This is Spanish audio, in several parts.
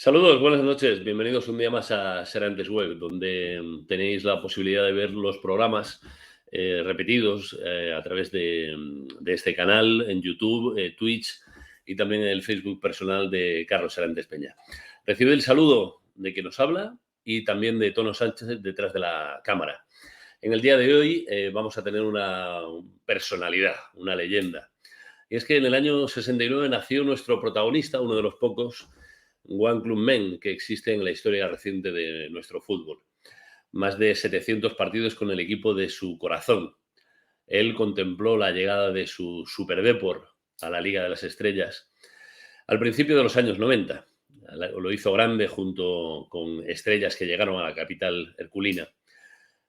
Saludos, buenas noches. Bienvenidos un día más a Serantes Web, donde tenéis la posibilidad de ver los programas repetidos a través de este canal en YouTube, Twitch y también en el Facebook personal de Carlos Serantes Peña. Recibe el saludo de quien nos habla y también de Tono Sánchez detrás de la cámara. En el día de hoy vamos a tener una personalidad, una leyenda. Y es que en el año 69 nació nuestro protagonista, uno de los pocos One Club Men que existe en la historia reciente de nuestro fútbol. Más de 700 partidos con el equipo de su corazón. Él contempló la llegada de su Super Depor a la Liga de las Estrellas al principio de los años 90. Lo hizo grande junto con estrellas que llegaron a la capital herculina.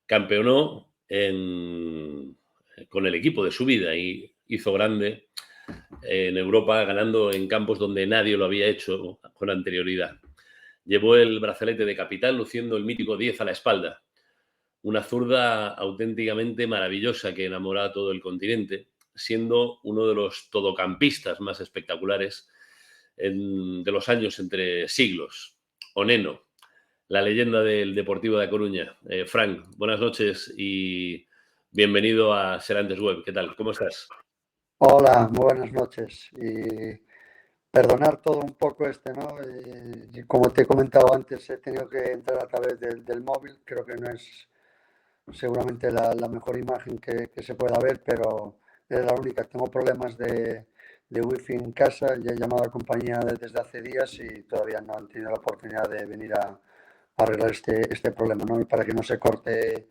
Campeonó con el equipo de su vida y hizo grande en Europa, ganando en campos donde nadie lo había hecho con anterioridad. Llevó el brazalete de capitán luciendo el mítico 10 a la espalda. Una zurda auténticamente maravillosa que enamoró a todo el continente, siendo uno de los todocampistas más espectaculares de los años entre siglos. Oneno, la leyenda del Deportivo de A Coruña. Frank, buenas noches y bienvenido a Serantes Web. ¿Qué tal? ¿Cómo estás? Hola, muy buenas noches. Y perdonar todo un poco ¿no? Como te he comentado antes, he tenido que entrar a través del móvil. Creo que no es seguramente la mejor imagen que se pueda ver, pero es la única. Tengo problemas de wifi en casa. Ya he llamado a la compañía desde hace días y todavía no han tenido la oportunidad de venir a arreglar este problema, ¿no? Y para que no se corte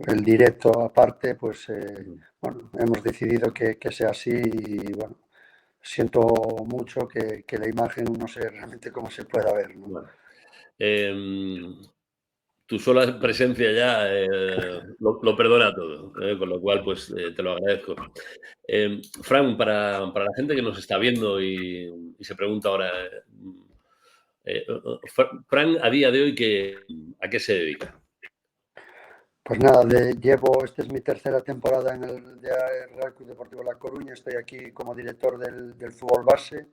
el directo aparte, pues bueno, hemos decidido que sea así y bueno, siento mucho que la imagen no sé realmente cómo se pueda ver, ¿no? Bueno, tu sola presencia ya lo perdona todo, con lo cual pues te lo agradezco. Fran, para la gente que nos está viendo y se pregunta ahora, Fran, a día de hoy, ¿a qué se dedica? Pues nada, esta es mi tercera temporada en el Real Club Deportivo La Coruña. Estoy aquí como director del fútbol base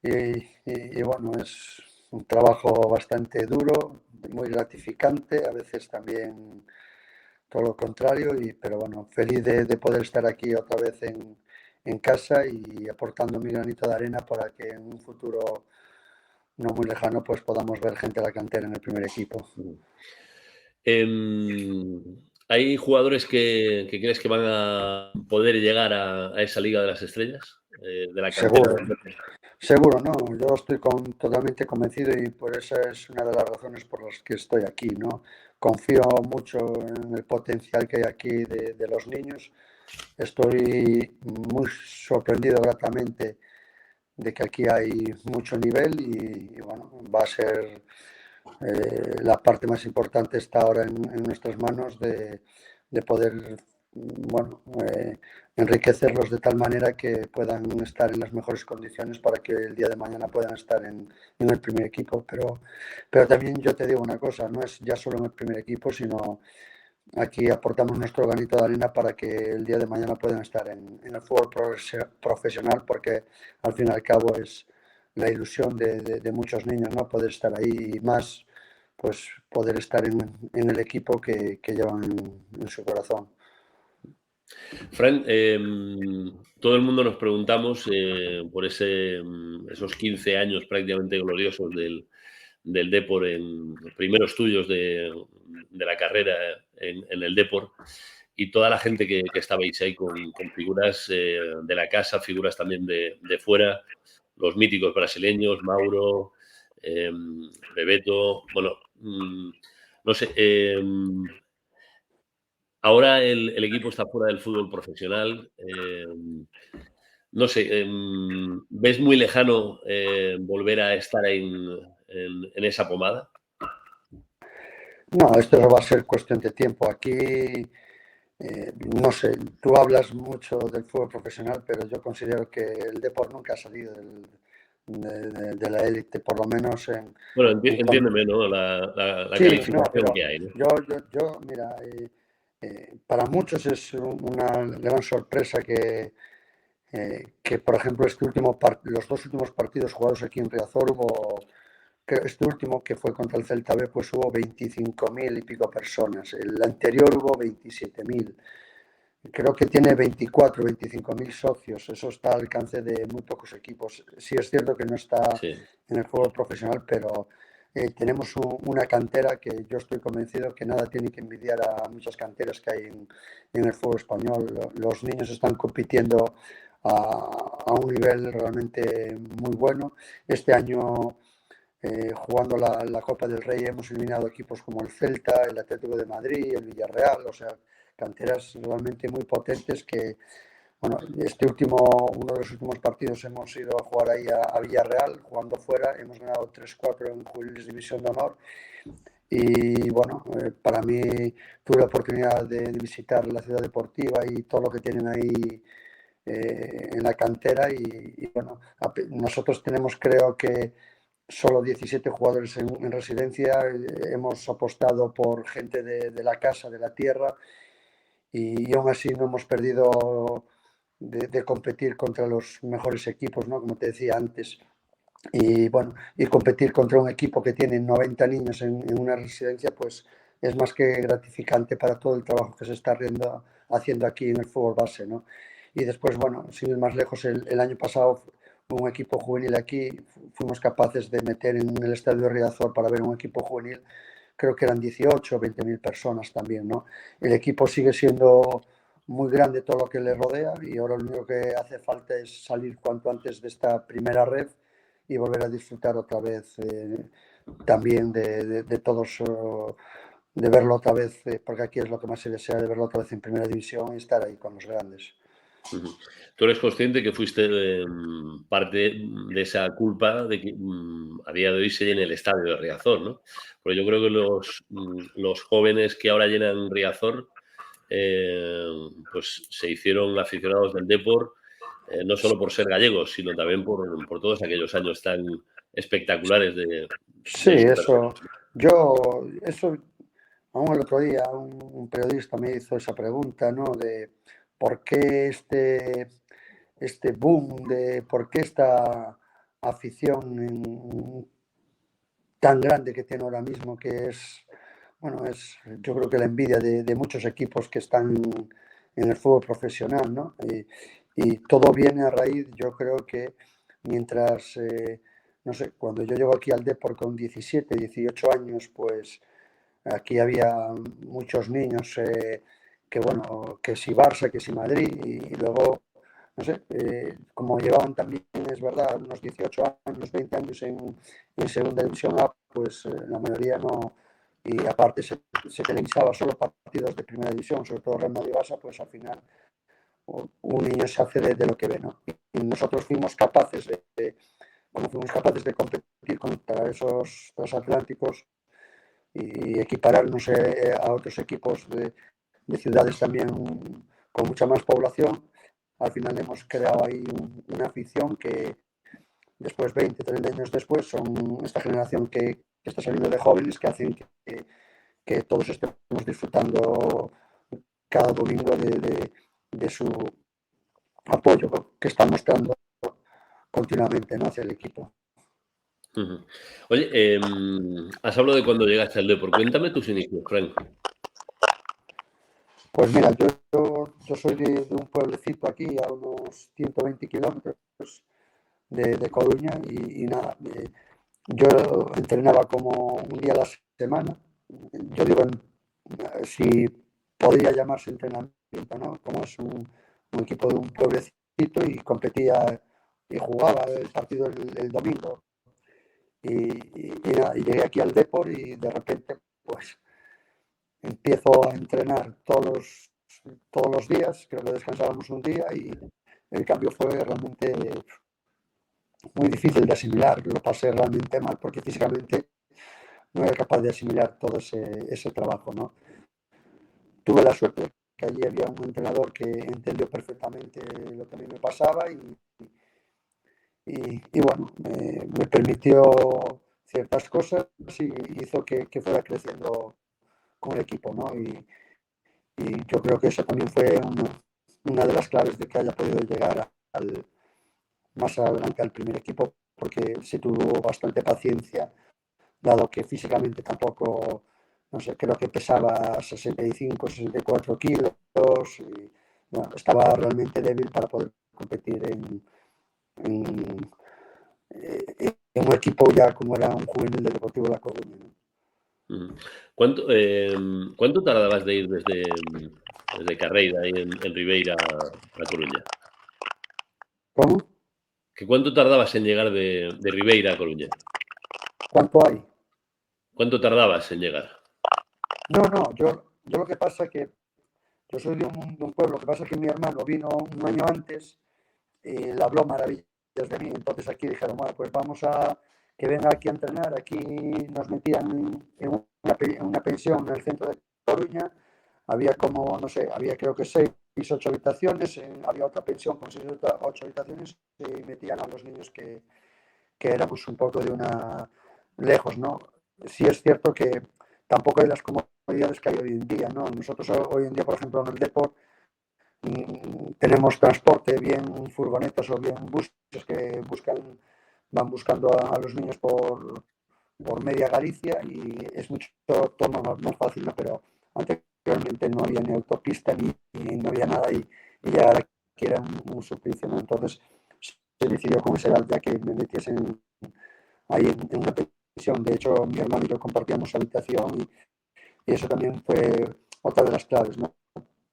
y bueno, es un trabajo bastante duro, muy gratificante, a veces también todo lo contrario, pero bueno, feliz de poder estar aquí otra vez en casa y aportando mi granito de arena para que en un futuro no muy lejano pues podamos ver gente de la cantera en el primer equipo. ¿Hay jugadores que crees que van a poder llegar a esa Liga de las Estrellas? De la cantera Seguro, del Depor. seguro, no, yo estoy totalmente convencido y por esa es una de las razones por las que estoy aquí, ¿no? Confío mucho en el potencial que hay aquí de los niños. Estoy muy sorprendido gratamente de que aquí hay mucho nivel y bueno, va a ser la parte más importante está ahora en nuestras manos de poder bueno, enriquecerlos de tal manera que puedan estar en las mejores condiciones para que el día de mañana puedan estar en el primer equipo. Pero también yo te digo una cosa, no es ya solo en el primer equipo, sino aquí aportamos nuestro granito de arena para que el día de mañana puedan estar en el fútbol profesional, porque al fin y al cabo es la ilusión de muchos niños, ¿no? Poder estar ahí y más, pues poder estar en el equipo que llevan en su corazón. Fran, todo el mundo nos preguntamos por esos 15 años prácticamente gloriosos del Depor en los primeros tuyos de la carrera en el Depor y toda la gente que estabais ahí con figuras de la casa, figuras también de fuera, los míticos brasileños, Mauro, Bebeto, bueno, no sé, ahora el equipo está fuera del fútbol profesional. No sé, ¿ves muy lejano volver a estar en esa pomada? No, esto no va a ser cuestión de tiempo. Aquí, no sé, tú hablas mucho del fútbol profesional, pero yo considero que el deporte nunca ha salido de la élite, por lo menos Bueno, en entiéndeme, ¿no? La sí, no, calificación pero que hay, ¿no? mira, para muchos es una gran sorpresa que por ejemplo los 2 últimos partidos jugados aquí en Riazor este último que fue contra el Celta B, pues hubo 25.000 y pico personas. El anterior hubo 27.000. Creo que tiene 24, 25.000 socios. Eso está al alcance de muy pocos equipos. Sí es cierto que no está Sí. en el fútbol profesional, pero tenemos una cantera que yo estoy convencido que nada tiene que envidiar a muchas canteras que hay en el fútbol español. Los niños están compitiendo a un nivel realmente muy bueno. Este año, jugando la Copa del Rey, hemos eliminado equipos como el Celta, el Atlético de Madrid, el Villarreal, o sea, canteras realmente muy potentes que, bueno, uno de los últimos partidos hemos ido a jugar ahí a Villarreal, jugando fuera, hemos ganado 3-4 en Juveniles División de Honor y bueno, para mí tuve la oportunidad de visitar la ciudad deportiva y todo lo que tienen ahí en la cantera y bueno, nosotros tenemos creo que solo 17 jugadores en residencia, hemos apostado por gente de la casa, de la tierra y aún así no hemos perdido de competir contra los mejores equipos, ¿no? Como te decía antes. Y bueno, y competir contra un equipo que tiene 90 niños en una residencia, pues es más que gratificante para todo el trabajo que se está haciendo aquí en el fútbol base, ¿no? Y después, bueno, sin ir más lejos, el año pasado un equipo juvenil aquí, fuimos capaces de meter en el estadio de Riazor para ver un equipo juvenil, creo que eran 18 o 20.000 personas también, ¿no? El equipo sigue siendo muy grande todo lo que le rodea y ahora lo único que hace falta es salir cuanto antes de esta primera red y volver a disfrutar otra vez también de todos, de verlo otra vez, porque aquí es lo que más se desea, de verlo otra vez en primera división y estar ahí con los grandes. ¿Tú eres consciente que fuiste parte de esa culpa de que a día de hoy se llene el estadio de Riazor, ¿no? Porque yo creo que los jóvenes que ahora llenan Riazor pues se hicieron aficionados del Depor, no solo por ser gallegos, sino también por todos aquellos años tan espectaculares Sí, de su persona. eso, aún el otro día un periodista me hizo esa pregunta, ¿no? De por qué este boom, de por qué esta afición tan grande que tiene ahora mismo, que es, bueno, yo creo que la envidia de muchos equipos que están en el fútbol profesional, ¿no? Y todo viene a raíz, yo creo que mientras, no sé, cuando yo llego aquí al Depor con 17, 18 años, pues aquí había muchos niños que, bueno, que si Barça, que si Madrid, y luego, no sé, como llevaban también, es verdad, unos 18 años, 20 años en segunda división A, pues la mayoría no, y aparte se televisaba solo partidos de primera división, sobre todo Real Madrid y Barça, pues al final un niño se hace de lo que ve, ¿no? Y nosotros fuimos capaces como fuimos capaces de competir contra esos transatlánticos y equipararnos a otros equipos de ciudades también con mucha más población, al final hemos creado ahí una afición que después, 20, 30 años después, son esta generación que está saliendo de jóvenes que hacen que todos estemos disfrutando cada domingo de su apoyo que están mostrando continuamente, ¿no? Hacia el equipo. Oye, has hablado de cuando llegaste al Depor. Cuéntame tus inicios, Frank. Pues mira, yo soy de un pueblecito aquí a unos 120 kilómetros de Coruña y nada, yo entrenaba como un día a la semana. Yo digo, si podría llamarse entrenamiento, ¿no? Como es un equipo de un pueblecito y competía y jugaba el partido el domingo. Y llegué aquí al Depor y de repente pues empiezo a entrenar todos los días, creo que descansábamos un día y el cambio fue realmente muy difícil de asimilar, lo pasé realmente mal porque físicamente no era capaz de asimilar todo ese trabajo, ¿no? Tuve la suerte que allí había un entrenador que entendió perfectamente lo que a mí me pasaba y bueno, me permitió ciertas cosas y hizo que fuera creciendo con el equipo, ¿no? Y yo creo que eso también fue una de las claves de que haya podido llegar más adelante al primer equipo, porque se tuvo bastante paciencia, dado que físicamente tampoco, no sé, creo que pesaba 65, 64 kilos y bueno, estaba realmente débil para poder competir en, en un equipo ya como era un juvenil del Deportivo La Coruña, ¿no? ¿Cuánto tardabas de ir desde Carreira, ahí en Ribeira, a Coruña? ¿Cómo? ¿Cuánto tardabas en llegar de Ribeira a Coruña? ¿Cuánto hay? ¿Cuánto tardabas en llegar? No, yo lo que pasa es que yo soy de un pueblo, lo que pasa es que mi hermano vino un año antes y le habló maravillas de mí. Entonces aquí dijeron, bueno, pues vamos a que venga aquí a entrenar. Aquí nos metían en una pensión en el centro de Coruña. Había como, no sé, había creo que 6, 8 habitaciones. Había otra pensión con 6, 8 habitaciones y metían a los niños que éramos un poco de una lejos, ¿no? Sí es cierto que tampoco hay las comodidades que hay hoy en día, ¿no? Nosotros hoy en día, por ejemplo, en el deporte tenemos transporte, bien furgonetas o bien buses que van buscando a los niños por media Galicia y es mucho todo más fácil, ¿no? Pero anteriormente no había ni autopista ni no había nada y ya que era un suplicio, ¿no? Entonces se decidió con esa edad ya que me metiesen ahí en una pensión. De hecho, mi hermano y yo compartíamos habitación y eso también fue otra de las claves, ¿no?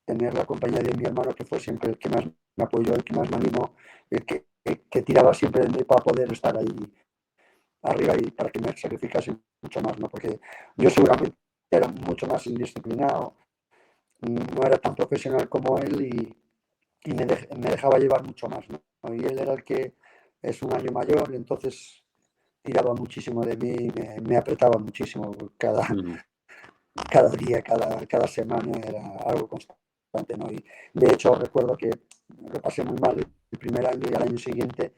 Tener la compañía de mi hermano, que fue siempre el que más me apoyó, el que más me animó, que tiraba siempre de mí para poder estar ahí arriba y para que me sacrificase mucho más, ¿no? Porque yo seguramente era mucho más indisciplinado, no era tan profesional como él y me dejaba llevar mucho más, ¿no? Y él era el que es un año mayor, y entonces tiraba muchísimo de mí, me apretaba muchísimo cada día, cada semana era algo constante, ¿no? Y de hecho recuerdo que lo pasé muy mal el primer año y al año siguiente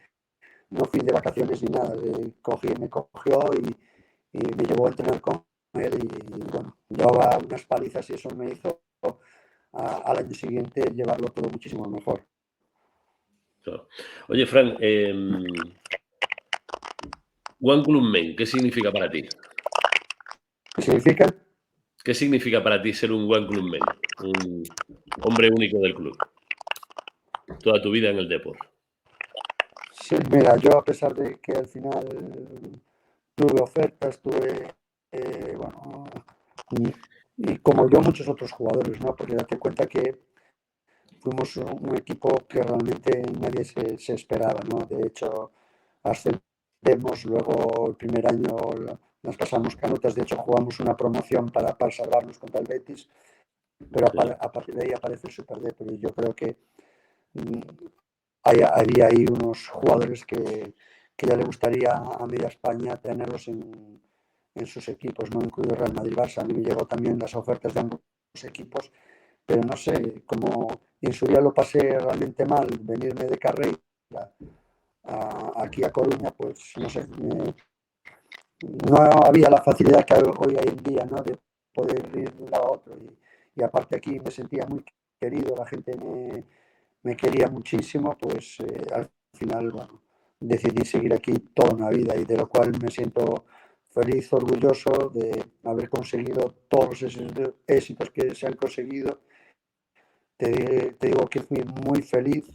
no fui de vacaciones ni nada, me cogió y me llevó a entrenar con él y bueno, llevaba unas palizas y eso me hizo al año siguiente llevarlo todo muchísimo mejor. Claro. Oye, Fran, One Club Men, ¿qué significa para ti? ¿Qué significa? ¿Qué significa para ti ser un One Club Men? Un hombre único del club. Toda tu vida en el deporte. Sí, mira, yo a pesar de que al final tuve ofertas, bueno, y como yo muchos otros jugadores, ¿no? Porque date cuenta que fuimos un equipo que realmente nadie se esperaba, ¿no? De hecho, ascendemos, luego el primer año nos pasamos canutas, de hecho jugamos una promoción para salvarnos contra el Betis, pero Sí. a partir de ahí aparece el Super D, pero yo creo que mm, había ahí unos jugadores que ya le gustaría a media España tenerlos en sus equipos, no incluido Real Madrid-Barça. A mí me llegó también las ofertas de ambos equipos, pero no sé, como en su día lo pasé realmente mal, venirme de Carreira aquí a Coruña, pues no sé, no había la facilidad que hoy hay en día, ¿no? De poder ir de un lado a otro. Y aparte aquí me sentía muy querido, la gente me quería muchísimo, pues al final, bueno, decidí seguir aquí toda una vida y de lo cual me siento feliz, orgulloso de haber conseguido todos esos éxitos que se han conseguido. Te digo que fui muy feliz,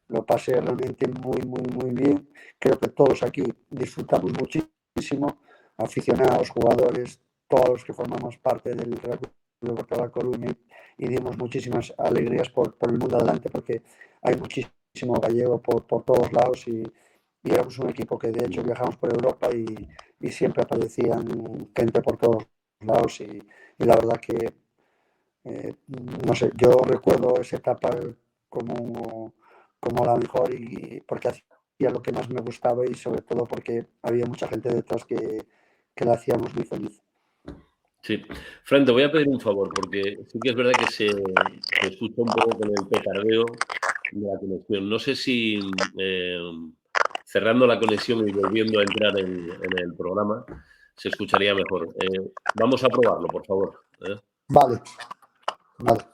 lo pasé realmente muy bien. Creo que todos aquí disfrutamos muchísimo, aficionados, jugadores, todos los que formamos parte del Real Club Deportivo La Coruña y dimos muchísimas alegrías por el mundo adelante porque hay muchísimo gallego por todos lados y éramos un equipo que de hecho viajamos por Europa y siempre aparecían gente por todos lados y la verdad que no sé, yo recuerdo esa etapa como, como la mejor y porque hacía lo que más me gustaba y sobre todo porque había mucha gente detrás que la hacíamos muy feliz. Sí. Fran, te voy a pedir un favor, porque sí que es verdad que se escucha un poco con el petardeo de la conexión. No sé si cerrando la conexión y volviendo a entrar en el programa se escucharía mejor. Vamos a probarlo, por favor. Vale, vale.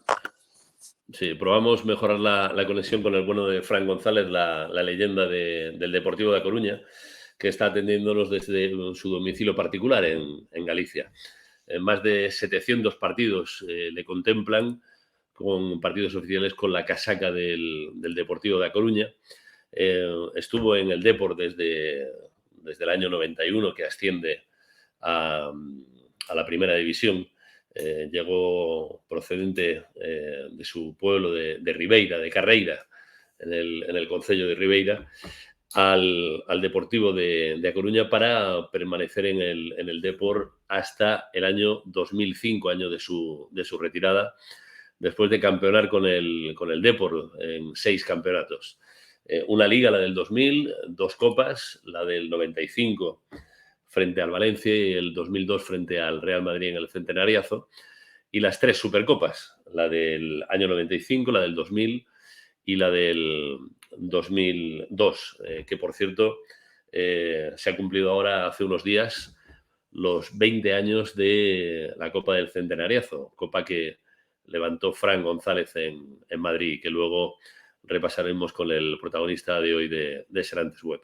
Sí, probamos mejorar la conexión con el bueno de Fran González, la leyenda del Deportivo de A Coruña, que está atendiéndonos desde su domicilio particular en Galicia. Más de 700 partidos le contemplan, con partidos oficiales con la casaca del Deportivo de A Coruña. Estuvo en el Depor desde el año 91, que asciende a la primera división. Llegó procedente de su pueblo de Ribeira, de Carreira, en el concello de Ribeira, al Deportivo de A Coruña para permanecer en el Depor hasta el año 2005, año de su retirada, después de campeonar con el Depor en 6 campeonatos. Una liga, la del 2000, 2 copas, la del 95 frente al Valencia y el 2002 frente al Real Madrid en el Centenariazo, y las 3 Supercopas, la del año 95, la del 2000 y la del 2002, que por cierto se ha cumplido ahora hace unos días los 20 años de la Copa del Centenariazo, copa que levantó Fran González en Madrid, que luego repasaremos con el protagonista de hoy de Serantes Web.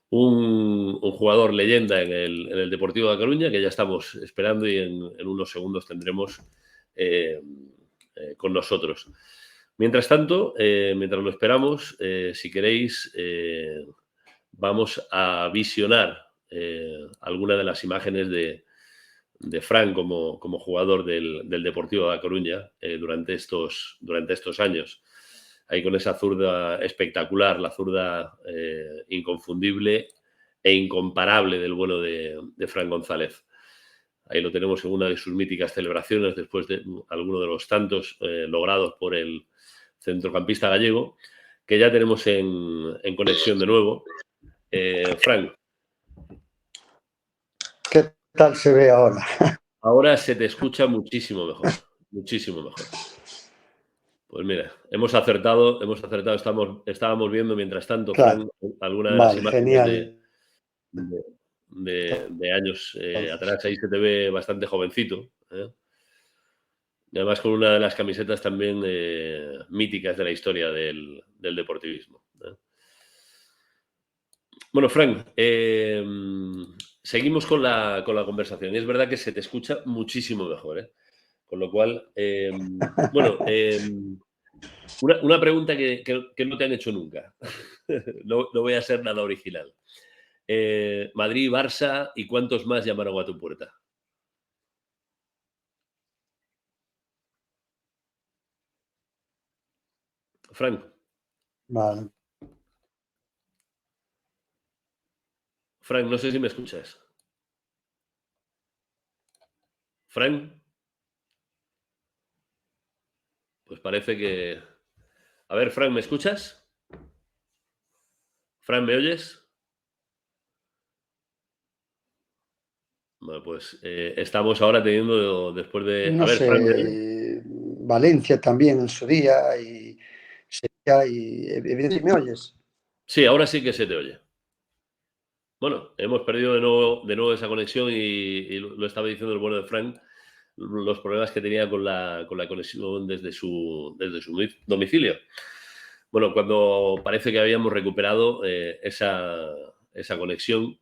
Un jugador leyenda en el Deportivo de A Coruña, que ya estamos esperando y en unos segundos tendremos con nosotros. Mientras tanto, mientras lo esperamos, si queréis, vamos a visionar alguna de las imágenes de Fran como jugador del Deportivo de A Coruña durante estos años. Ahí con esa zurda espectacular, la zurda inconfundible e incomparable del bueno de Fran González. Ahí lo tenemos en una de sus míticas celebraciones después de alguno de los tantos logrados por el centrocampista gallego, que ya tenemos en conexión de nuevo. Fran. ¿Qué tal se ve ahora? Ahora se te escucha muchísimo mejor, muchísimo mejor. Pues mira, hemos acertado, estábamos viendo mientras tanto, Claro. Fran, alguna de las imágenes Genial. de años atrás. Ahí se te ve bastante jovencito, ¿eh? Y además con una de las camisetas también míticas de la historia del deportivismo, ¿eh? Bueno, Frank, seguimos con la conversación. Y es verdad que se te escucha muchísimo mejor, ¿eh? Con lo cual, bueno, una pregunta que no te han hecho nunca. No voy a ser nada original. Madrid, Barça, ¿y cuántos más llamaron a tu puerta? Frank. Vale. Frank, no sé si me escuchas. Frank. Pues parece que... A ver, Frank, ¿me escuchas? Frank, ¿me oyes? Bueno, pues estamos ahora teniendo, después de... No A ver, Frank, ¿me oyes? sé, Valencia también en su día y Sevilla y evidentemente me oyes. Sí, ahora sí que se te oye. Bueno, hemos perdido de nuevo esa conexión y lo estaba diciendo el bueno de Frank, los problemas que tenía con la conexión desde su domicilio. Bueno, cuando parece que habíamos recuperado esa conexión,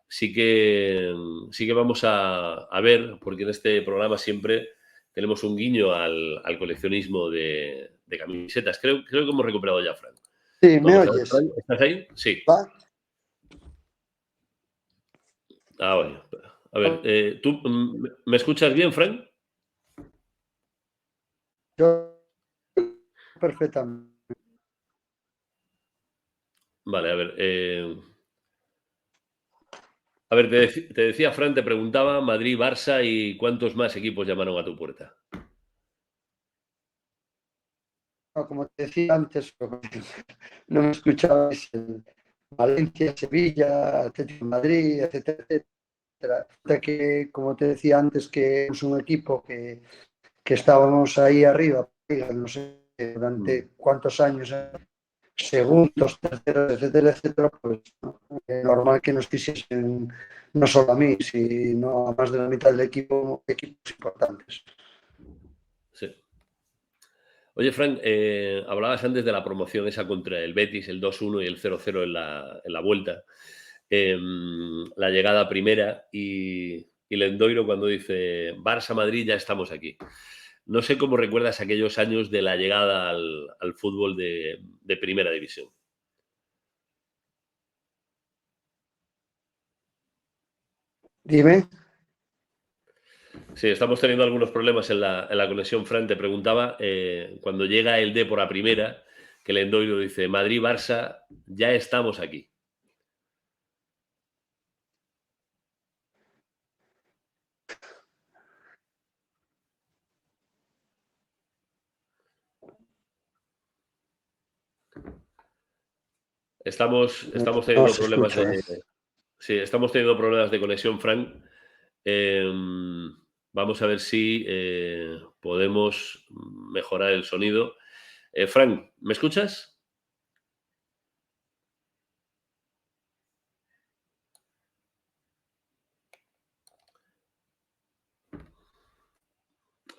sí que vamos a ver, porque en este programa siempre tenemos un guiño al coleccionismo de camisetas. Creo que hemos recuperado ya, Frank. Sí, ¿me Vamos a ver, oyes? Frank, ¿estás ahí? Sí. ¿Va? Bueno. A ver, ¿tú me escuchas bien, Frank? Yo perfectamente. Vale, a ver. Te decía, Fran, te preguntaba Madrid, Barça y cuántos más equipos llamaron a tu puerta. No, como te decía antes, no me escuchabais en Valencia, Sevilla, Atlético de Madrid, etcétera, etcétera. Hasta que, como te decía antes, que es un equipo que estábamos ahí arriba, no sé durante cuántos años, segundos, terceros, etcétera, etcétera, pues ¿no? Normal que nos quisiesen no solo a mí, sino a más de la mitad del equipo, equipos importantes. Sí. Oye, Frank, hablabas antes de la promoción esa contra el Betis, el 2-1 y el 0-0 en la vuelta. La llegada a primera y Lendoiro cuando dice Barça-Madrid, ya estamos aquí. No sé cómo recuerdas aquellos años de la llegada al fútbol de primera división. Dime. Sí, estamos teniendo algunos problemas en la conexión, Fran. Te preguntaba, cuando llega el Depor a primera, que el Endoiro dice, Madrid-Barça, ya estamos aquí. Estamos No teniendo os problemas escucho, ¿eh? sí, estamos teniendo problemas de conexión, Frank. Vamos a ver si podemos mejorar el sonido. Frank, ¿me escuchas?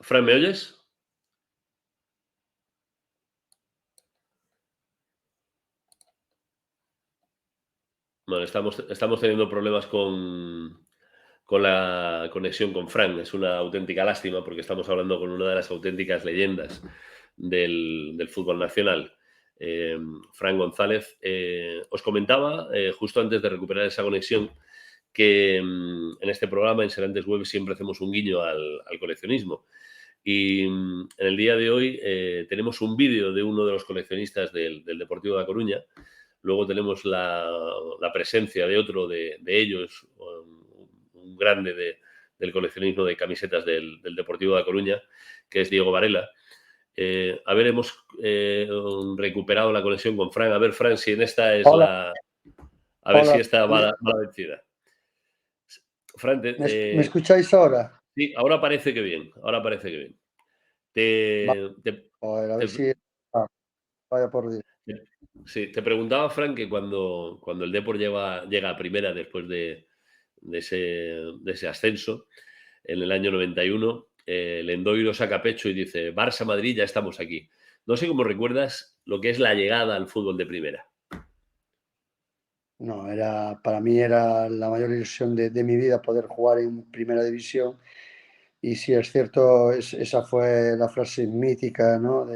Frank, ¿me oyes? Bueno, estamos teniendo problemas con la conexión con Frank. Es una auténtica lástima porque estamos hablando con una de las auténticas leyendas del fútbol nacional, Frank González. Os comentaba, justo antes de recuperar esa conexión, que en este programa, en Serantes Web, siempre hacemos un guiño al coleccionismo. Y en el día de hoy tenemos un vídeo de uno de los coleccionistas del Deportivo de La Coruña. Luego tenemos la presencia de otro de ellos, un grande del coleccionismo de camisetas del Deportivo de La Coruña, que es Diego Varela. A ver, hemos recuperado la conexión con Fran. A ver, Fran, si en esta es Hola, la... A ver si hola. esta va la vencida. Fran, ¿Me escucháis ahora? sí, ahora parece que bien. Ahora parece que bien. Vale, Te, te, a ver te, si... ah, vaya por Dios. sí, te preguntaba, Frank, que cuando el Depor llega a primera después de ese ascenso, en el año 91, el Endoiro saca pecho y dice, Barça-Madrid, ya estamos aquí. No sé cómo recuerdas lo que es la llegada al fútbol de primera. No, para mí era la mayor ilusión de mi vida poder jugar en primera división. Y sí, es cierto, esa fue la frase mítica, ¿no?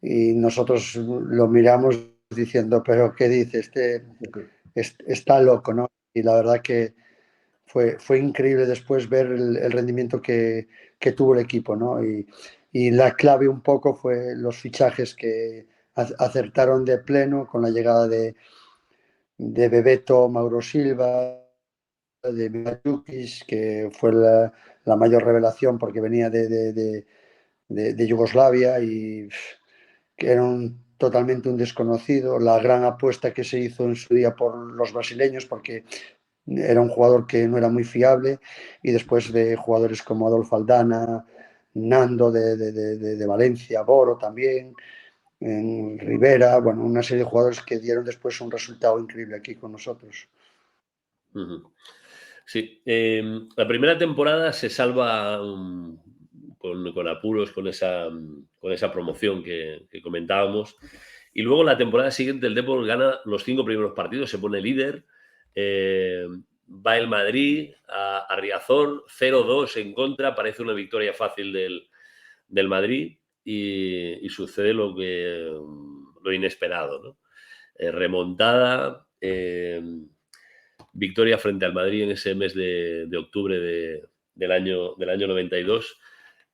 Y nosotros lo miramos diciendo, pero ¿qué dice? Está loco, ¿no? Y la verdad que fue increíble después ver el rendimiento que tuvo el equipo, ¿no? Y la clave un poco fue los fichajes que acertaron de pleno con la llegada de Bebeto, Mauro Silva, de Milajukic, que fue la mayor revelación porque venía de Yugoslavia y que era totalmente un desconocido, la gran apuesta que se hizo en su día por los brasileños porque era un jugador que no era muy fiable y después de jugadores como Adolfo Aldana, Nando de Valencia, Boro también, en Rivera, bueno, una serie de jugadores que dieron después un resultado increíble aquí con nosotros. Sí, la primera temporada se salva con apuros, con esa promoción que comentábamos. Y luego la temporada siguiente el Depor gana los 5 primeros partidos, se pone líder. Va el Madrid a Riazor, 0-2 en contra, parece una victoria fácil del Madrid y sucede lo inesperado, ¿no? Remontada, victoria frente al Madrid en ese mes de octubre del año 92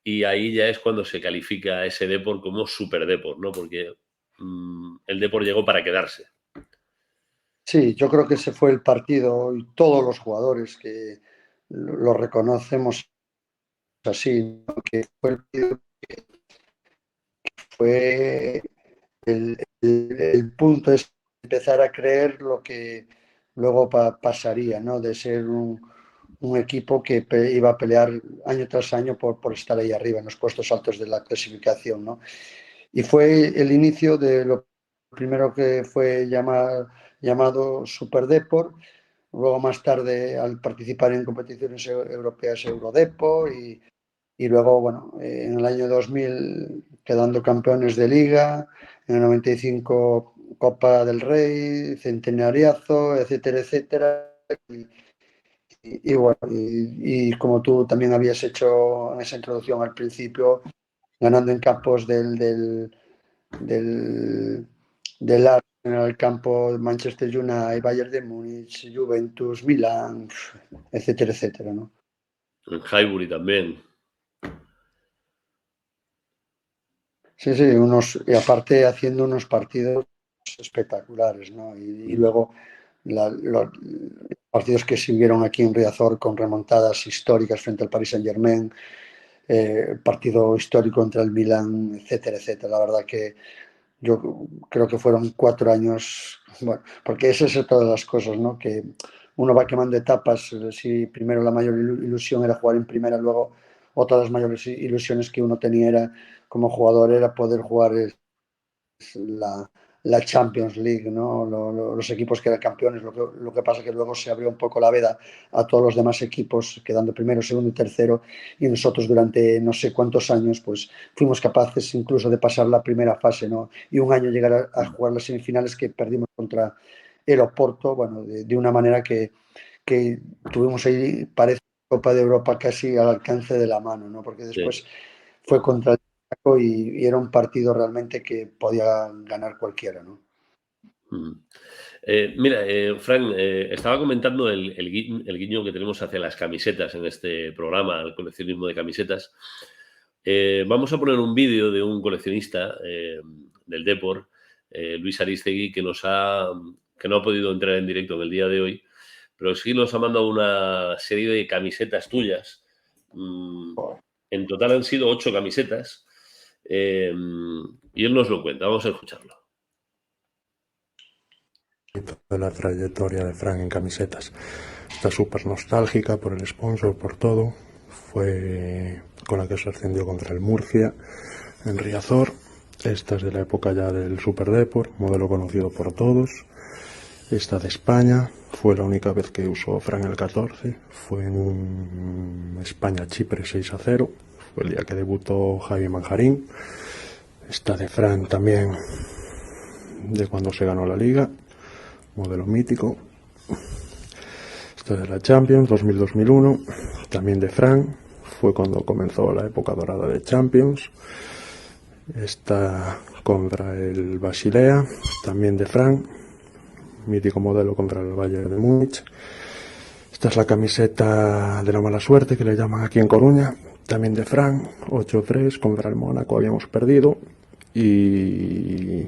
y ahí ya es cuando se califica ese Depor como Super Depor, ¿no? Porque el Depor llegó para quedarse. Sí, yo creo que ese fue el partido y todos los jugadores que lo reconocemos así, ¿no? Que fue el partido que fue el punto es empezar a creer lo que luego pasaría, ¿no? De ser un equipo que iba a pelear año tras año por estar ahí arriba, en los puestos altos de la clasificación, ¿no? Y fue el inicio de lo primero que fue llamado Super Depor, luego más tarde al participar en competiciones europeas Eurodepor y luego, bueno, en el año 2000 quedando campeones de liga, en el 95 Copa del Rey, Centenariazo, etcétera, etcétera. Y bueno, y como tú también habías hecho en esa introducción al principio, ganando en campos del, del Arsenal, el campo de Manchester United, Bayern de Múnich, Juventus, Milán, etcétera, etcétera, ¿no? En Highbury también. Sí, sí, y aparte haciendo unos partidos espectaculares, ¿no? Y luego los partidos que siguieron aquí en Riazor con remontadas históricas frente al Paris Saint-Germain, partido histórico contra el Milán, etcétera, etcétera. La verdad que yo creo que fueron 4 años, bueno, porque esas son todas las cosas, ¿no? Que uno va quemando etapas. Si primero la mayor ilusión era jugar en primera, luego otra de las mayores ilusiones que uno tenía era como jugador era poder jugar la, la Champions League, ¿no? Los equipos que eran campeones. Lo que pasa es que luego se abrió un poco la veda a todos los demás equipos, quedando primero, segundo y tercero, y nosotros durante no sé cuántos años pues fuimos capaces incluso de pasar la primera fase, ¿no? Y un año llegar a jugar las semifinales que perdimos contra el Oporto, bueno, de una manera que tuvimos ahí, parece, Copa de Europa casi al alcance de la mano, ¿no? Porque Sí. después fue contra el Chaco y era un partido realmente que podía ganar cualquiera, ¿no? Mira, Fran, estaba comentando el guiño que tenemos hacia las camisetas en este programa, el coleccionismo de camisetas. Vamos a poner un vídeo de un coleccionista del Depor, Luis Aristegui, que no ha podido entrar en directo en el día de hoy, pero sí nos ha mandado una serie de camisetas tuyas. En total han sido 8 camisetas. Y él nos lo cuenta. Vamos a escucharlo. De la trayectoria de Fran en camisetas. Está súper nostálgica por el sponsor, por todo. Fue con la que se ascendió contra el Murcia en Riazor. Esta es de la época ya del Super Depor, modelo conocido por todos. Esta de España, fue la única vez que usó Fran el 14. Fue en un España-Chipre 6-0. Fue el día que debutó Javi Manjarín. Esta de Fran también, de cuando se ganó la Liga, modelo mítico. Esta de la Champions 2000-2001, también de Fran, fue cuando comenzó la época dorada de Champions. Esta contra el Basilea, también de Fran, mítico modelo contra el Bayern de Múnich. Esta es la camiseta de la mala suerte, que le llaman aquí en Coruña, también de Fran, 8-3 contra el Mónaco, habíamos perdido y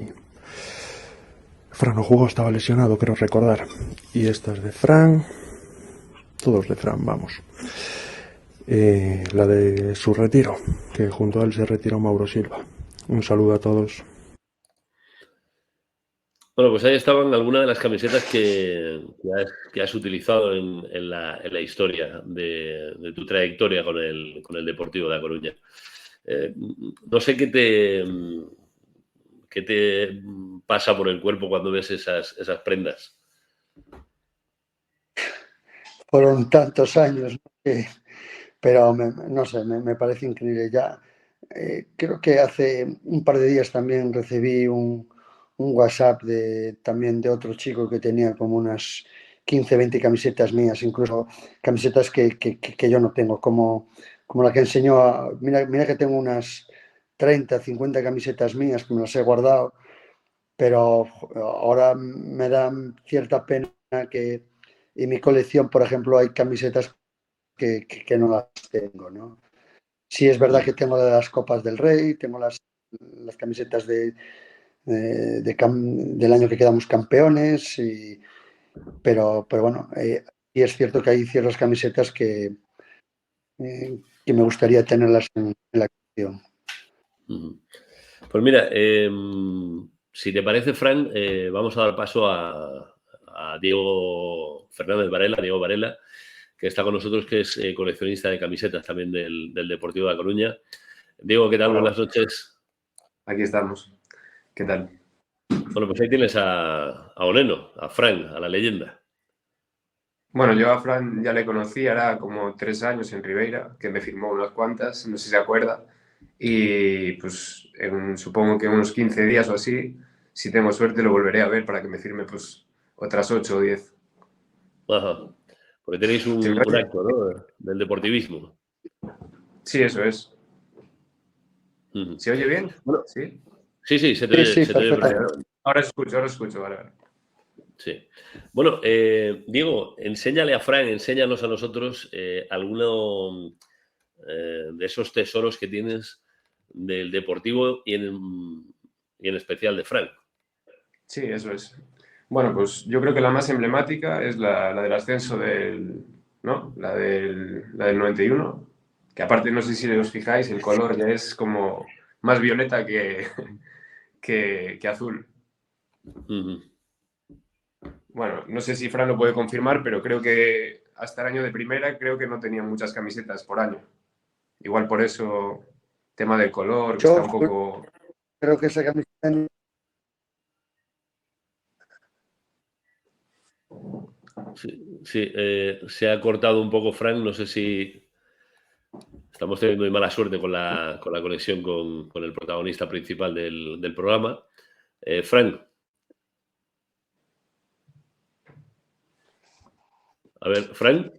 Fran no jugó, estaba lesionado, creo recordar. Y esta es de Fran, todos de Fran, vamos. La de su retiro, que junto a él se retiró Mauro Silva. Un saludo a todos. Bueno, pues ahí estaban algunas de las camisetas que has utilizado en la historia de tu trayectoria con el Deportivo de A Coruña. No sé qué te pasa por el cuerpo cuando ves esas prendas. Fueron tantos años, ¿no? Pero no sé, me parece increíble. Ya creo que hace un par de días también recibí un WhatsApp también de otro chico que tenía como unas 15 20 camisetas mías, incluso camisetas que yo no tengo, como la que enseñó. Mira que tengo unas 30 50 camisetas mías que me las he guardado, pero ahora me da cierta pena que en mi colección, por ejemplo, hay camisetas que no las tengo, ¿no? Sí, es verdad que tengo las Copas del Rey, tengo las camisetas del año que quedamos campeones, pero bueno, y es cierto que hay ciertas camisetas que me gustaría tenerlas en la colección. Pues mira, si te parece, Fran, vamos a dar paso a Diego Fernández Varela, Diego Varela, que está con nosotros, que es coleccionista de camisetas también del Deportivo de A Coruña. Diego, ¿qué tal? Hola. Buenas noches. Aquí estamos. ¿Qué tal? Bueno, pues ahí tienes a Oneno, a Fran, a la leyenda. Bueno, yo a Fran ya le conocí, era como 3 años en Ribeira, que me firmó unas cuantas, no sé si se acuerda. Y pues supongo que en unos 15 días o así, si tengo suerte, lo volveré a ver para que me firme pues otras 8 o 10. Ajá. Porque tenéis ¿Se me un oye? acto, ¿no? Del deportivismo. Sí, eso es. Ujú. ¿Se oye bien? Bueno, Sí. sí, sí, Sí, sí, se te oye Vale, perfectamente. perfectamente. ahora escucho, vale, vale. Sí. Bueno, Diego, enséñale a Fran, enséñanos a nosotros alguno de esos tesoros que tienes del deportivo y en especial de Fran. Sí, eso es. Bueno, pues yo creo que la más emblemática es la del ascenso ¿no? La del 91, que aparte no sé si os fijáis, el color ya es como más violeta que azul. Ujú. Bueno, no sé si Fran lo puede confirmar, pero creo que hasta el año de primera creo que no tenían muchas camisetas por año. Igual por eso, tema del color, que está Yo un poco... creo que esa camiseta, Sí, sí, se ha cortado un poco Frank, no sé si estamos teniendo muy mala suerte con la conexión con el protagonista principal del programa. Frank, a ver, Frank.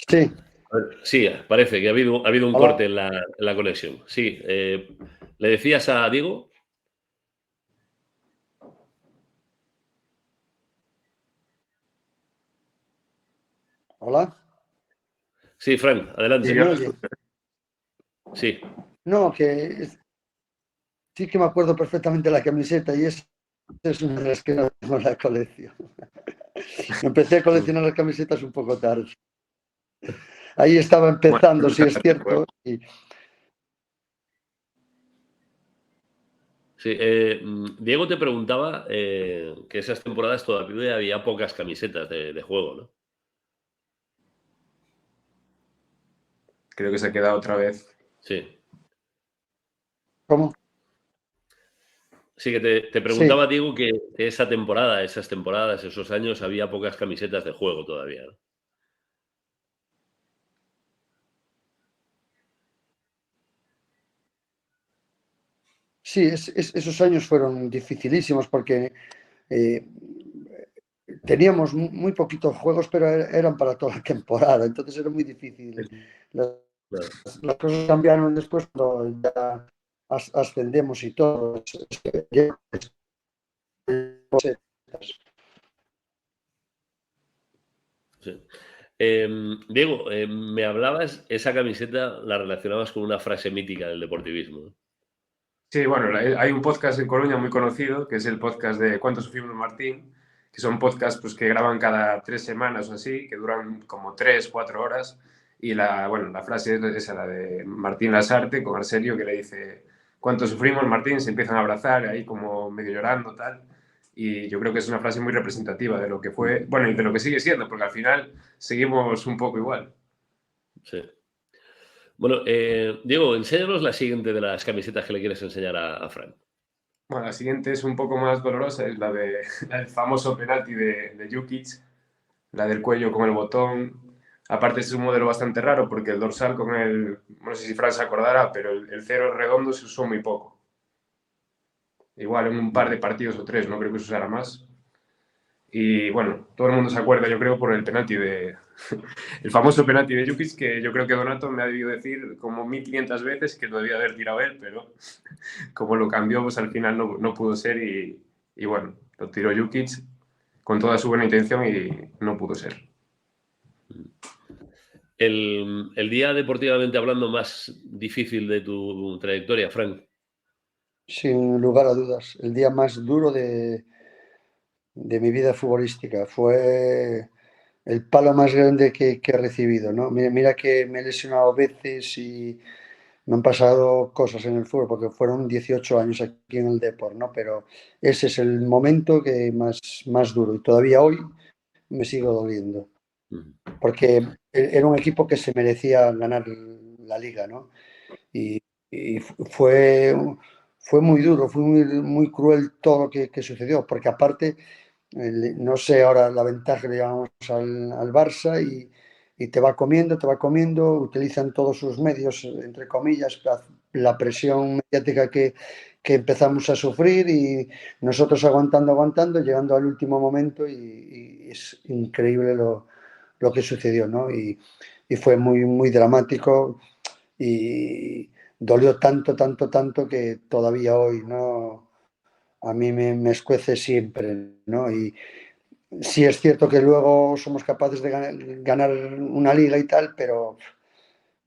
sí. A ver, sí, parece que ha habido un corte Hola, en la conexión. Sí, ¿le decías a Diego? hola, Sí, Frank, Sí, ¿se adelante. me yo lo oye? escucho. Sí. No, sí que me acuerdo perfectamente de la camiseta y es una de las que no tengo en la colección. Empecé a coleccionar las camisetas un poco tarde. Ahí estaba Bueno, empezando, no sí está es mal tiempo, ¿eh? cierto. Y Sí, Diego te preguntaba que esas temporadas todavía había pocas camisetas de juego, ¿no? Creo que se ha quedado otra vez. Sí. ¿cómo? Sí, que te Sí, preguntaba, Diego, que esa temporada, esas temporadas, esos años, había pocas camisetas de juego todavía, ¿no? sí, esos años fueron dificilísimos porque eh, teníamos muy poquitos juegos, pero eran para toda la temporada, entonces era muy difícil. Las, Claro. las cosas cambiaron después cuando ya ascendemos y todo. Sí. Diego, me hablabas, esa camiseta la relacionabas con una frase mítica del deportivismo, ¿no? Sí, bueno, hay un podcast en Coruña muy conocido, que es el podcast de ¿Cuánto sufrimos Martín? Que son podcasts pues, que graban cada 3 semanas o así, que duran como 3, 4 horas. Y bueno, la frase es esa, la de Martín Lasarte con Arsenio, que le dice, ¿cuánto sufrimos Martín? Se empiezan a abrazar ahí como medio llorando, tal. Y yo creo que es una frase muy representativa de lo que fue, bueno, y de lo que sigue siendo, porque al final seguimos un poco igual. Sí. Bueno, Diego, enséñanos la siguiente de las camisetas que le quieres enseñar a Fran. Bueno, la siguiente es un poco más dolorosa, es la del famoso penalti de Jukic, la del cuello con el botón. Aparte es un modelo bastante raro porque el dorsal con no sé si Fran se acordará, pero el cero redondo se usó muy poco. Igual en un par de partidos o tres, no creo que se usara más. Y bueno, todo el mundo se acuerda, yo creo, por el penalti el famoso penalti de Jukic, que yo creo que Donato me ha debido decir como 1500 veces que lo debía haber tirado él, pero como lo cambió, pues al final no pudo ser y bueno, lo tiró Jukic con toda su buena intención y no pudo ser. El día deportivamente hablando más difícil de tu trayectoria, Frank. sin lugar a dudas, el día más duro de mi vida futbolística. Fue el palo más grande que he recibido, ¿no? Mira que me he lesionado veces y me han pasado cosas en el fútbol, porque fueron 18 años aquí en el Depor, ¿no? Pero ese es el momento que más duro y todavía hoy me sigo doliendo, porque era un equipo que se merecía ganar la liga, ¿no? Y, y fue muy duro, fue muy cruel todo lo que sucedió, porque aparte No sé ahora la ventaja que le llamamos al Barça y te va comiendo, utilizan todos sus medios, entre comillas, la presión mediática que empezamos a sufrir y nosotros aguantando, llegando al último momento y es increíble lo que sucedió, ¿no? Y fue muy, muy dramático y dolió tanto que todavía hoy, ¿no? A mí me escuece siempre, ¿no? Y sí es cierto que luego somos capaces de ganar una liga y tal, pero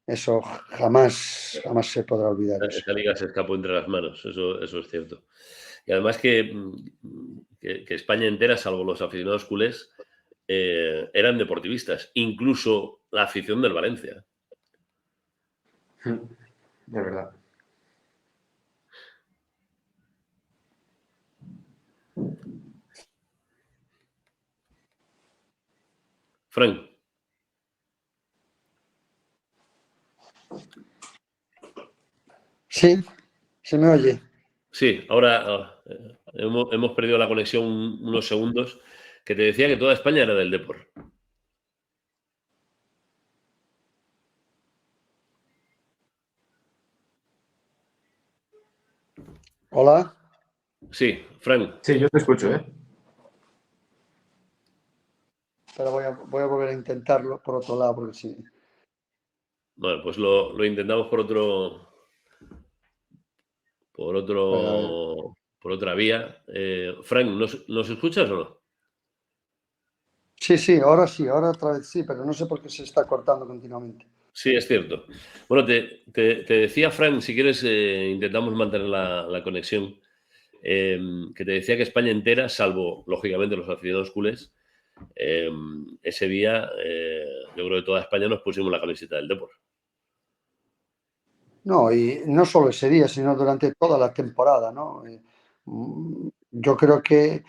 eso jamás se podrá olvidar eso. Esa liga se escapó entre las manos, eso es cierto. Y además que España entera, salvo los aficionados culés, eran deportivistas, incluso la afición del Valencia. De verdad. Frank. Sí, se me oye. Sí, ahora hemos perdido la conexión unos segundos, que te decía que toda España era del Depor. Hola. Sí, Frank. Sí, yo te escucho, ¿eh? Pero voy a volver a intentarlo por otro lado, porque sí. Bueno, pues lo intentamos por otra vía. Frank, ¿nos escuchas o no? Sí, ahora otra vez sí, pero no sé por qué se está cortando continuamente. Sí, es cierto. Bueno, te decía, Frank, si quieres, intentamos mantener la conexión. Que te decía que España entera, salvo, lógicamente, los aficionados culés, ese día, yo creo que toda España nos pusimos la camiseta del Depor. No, y no solo ese día, sino durante toda la temporada, ¿no? Yo creo que,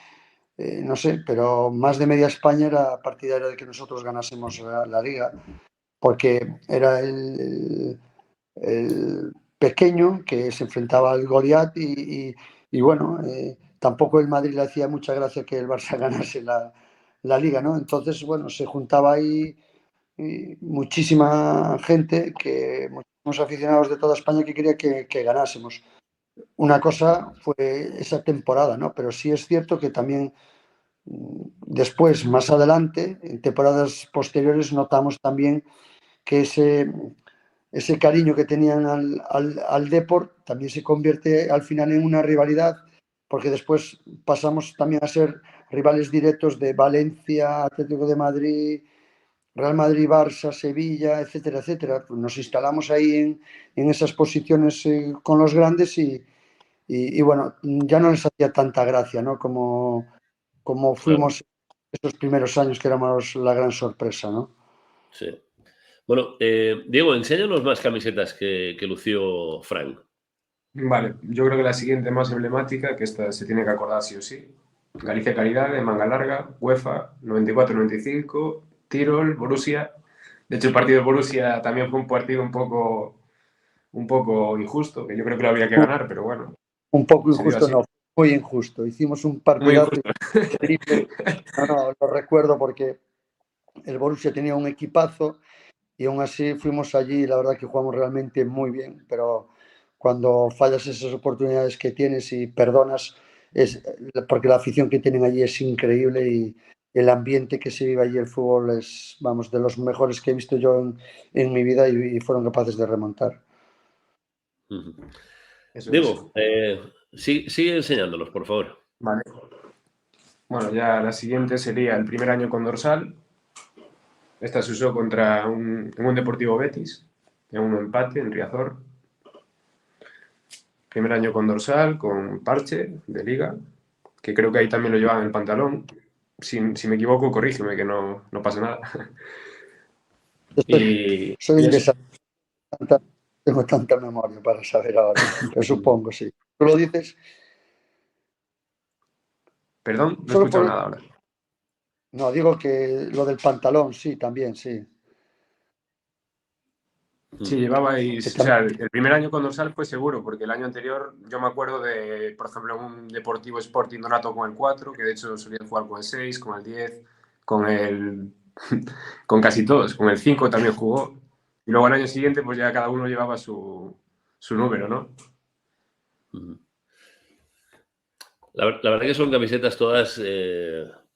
no sé, pero más de media España era partidaria de que nosotros ganásemos la liga, porque era el pequeño que se enfrentaba al Goliat y bueno, tampoco el Madrid le hacía mucha gracia que el Barça ganase la liga, ¿no? Entonces, bueno, se juntaba ahí muchísima gente, muchísimos aficionados de toda España que quería que ganásemos. Una cosa fue esa temporada, ¿no? Pero sí es cierto que también después, más adelante, en temporadas posteriores, notamos también que ese cariño que tenían al Depor también se convierte al final en una rivalidad, porque después pasamos también a ser rivales directos de Valencia, Atlético de Madrid, Real Madrid, Barça, Sevilla, etcétera, etcétera. Pues nos instalamos ahí en esas posiciones con los grandes y bueno, ya no les hacía tanta gracia, ¿no? Como Claro, fuimos esos primeros años que éramos la gran sorpresa, ¿no? sí. Bueno, Diego, enséñanos más camisetas que lució Frank. Vale, yo creo que la siguiente más emblemática, que esta se tiene que acordar sí o sí. Galicia Caridad, de manga larga, UEFA, 94-95, Tirol, Borussia. De hecho, el partido de Borussia también fue un partido un poco injusto, que yo creo que lo había que ganar, pero bueno, Un poco se dio injusto, así. no, muy injusto. Hicimos un Muy partidazo injusto. increíble. No, lo recuerdo porque el Borussia tenía un equipazo y aún así fuimos allí y la verdad que jugamos realmente muy bien, pero cuando fallas esas oportunidades que tienes y perdonas, es porque la afición que tienen allí es increíble y el ambiente que se vive allí, el fútbol es, vamos, de los mejores que he visto yo en mi vida y fueron capaces de remontar. Ujú. Eso es. Diego, sigue enseñándonos, por favor. Vale. Bueno, ya la siguiente sería el primer año con dorsal. Esta se usó contra en un Deportivo Betis, en un empate en Riazor. Primer año con dorsal, con parche de liga, que creo que ahí también lo llevaban en el pantalón. Si me equivoco, corrígeme, que no pasa nada. Y, Soy y un eso. desastre, tengo tanta memoria para saber ahora, pero supongo, sí. Tú lo dices Perdón, no he solo escuchado por... nada ahora. No, digo que lo del pantalón, sí, también, sí. Sí, llevabais, Que o sea, también, el primer año con dorsal fue seguro, porque el año anterior yo me acuerdo de, por ejemplo, un Deportivo Sporting Donato con el 4, que de hecho solían jugar con el 6, con el 10, con el... con casi todos, con el 5 también jugó. Y luego al año siguiente pues ya cada uno llevaba su número, ¿no? La verdad que son camisetas todas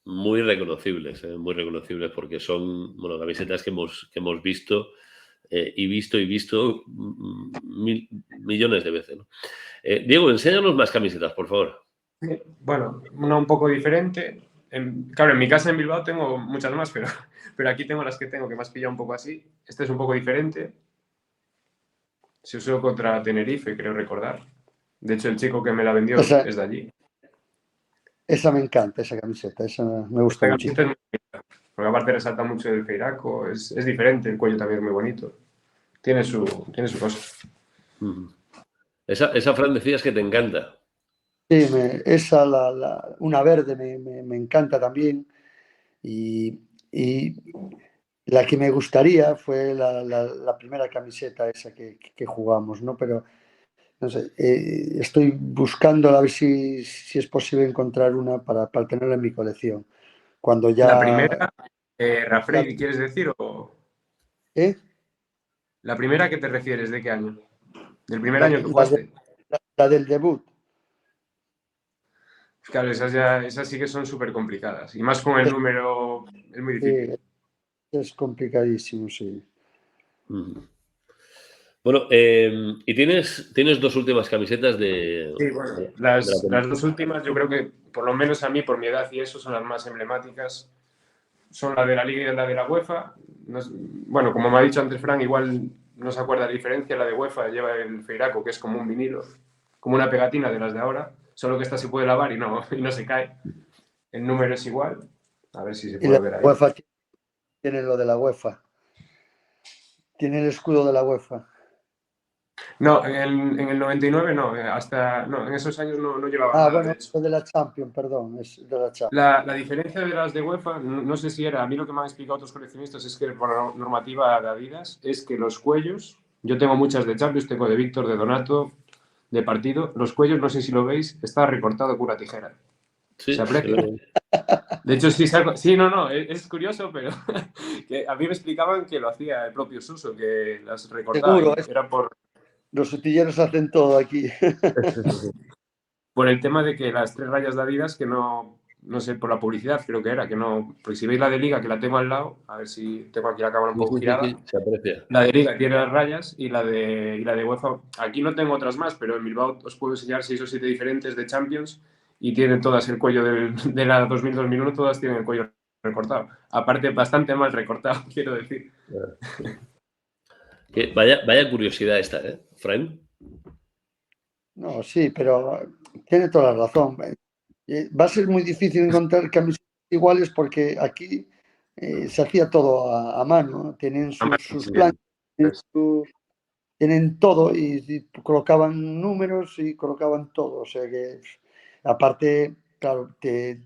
muy reconocibles porque son, bueno, camisetas que hemos visto y visto millones de veces, ¿no? Diego, enséñanos más camisetas, por favor. Bueno, una un poco diferente. Claro, en mi casa en Bilbao tengo muchas más, pero aquí tengo las que tengo, que me has pillado un poco así. Este es un poco diferente. Se usó contra Tenerife, creo recordar. De hecho, el chico que me la vendió esa, es de allí. esa me encanta, esa camiseta, esa me gusta Esta muchísimo. camiseta es muy bonita, porque aparte resalta mucho el feiraco, es diferente, el cuello también es muy bonito. Tiene su cosa. Esa Fran decías que te encanta. Sí, esa, una verde me encanta también. Y la que me gustaría fue la primera camiseta esa que jugamos, ¿no? Pero no sé, estoy buscando a ver si es posible encontrar una para tenerla en mi colección. Cuando La ya... primera, La, Rafredi, ¿quieres decir? ¿O ¿eh? la primera que te refieres? ¿De qué año? ¿Del primer La, año que la de- jugaste? la del debut. Claro, esas sí que son súper complicadas. Y más con el Es, número, es muy difícil. sí, es complicadísimo, sí. Bueno, y tienes dos últimas camisetas Sí, bueno, de la las dos últimas yo creo que, por lo menos a mí, por mi edad y eso, son las más emblemáticas. Son la de la Liga y la de la UEFA. Bueno, como me ha dicho antes Fran, igual no se acuerda la diferencia. La de UEFA lleva el feiraco, que es como un vinilo, como una pegatina de las de ahora, solo que esta se puede lavar y no se cae. El número es igual. A ver si se Y puede la ver ahí. UEFA tiene lo de la UEFA. Tiene el escudo de la UEFA. No, en el 99 no, no, en esos años no llevaban Ah, nada, de bueno, hecho. lo de la Champions, perdón, es de la Champions. La diferencia de las de UEFA, no sé si era, a mí lo que me han explicado otros coleccionistas es que por la normativa de Adidas es que los cuellos, yo tengo muchas de Champions, tengo de Víctor, de Donato, de partido, los cuellos, no sé si lo veis, está recortado con una tijera. ¿Se Sí, se aprecia? ve. De hecho, sí, no, es curioso, pero que a mí me explicaban que lo hacía el propio Suso, que las recortaba Seguro, y era los utilleros hacen todo aquí. por el tema de que las tres rayas de Adidas, que no sé, por la publicidad creo que era, que no, porque si veis la de Liga, que la tengo al lado, a ver si tengo aquí la cámara un Sí, poco sí, sí, girada, sí, se aprecia. la de Liga tiene las rayas y la de UEFA, aquí no tengo otras más, pero en Bilbao os puedo enseñar 6 o 7 diferentes de Champions y tienen todas el cuello de la 2000-2001, todas tienen el cuello recortado. Aparte, bastante mal recortado, quiero decir. Vaya curiosidad esta, ¿eh, Fran? No, sí, pero tiene toda la razón. Va a ser muy difícil encontrar camisetas iguales porque aquí se hacía todo a mano, ¿no? Tienen sus planes, tienen todo y colocaban números y colocaban todo. O sea que, aparte, claro, te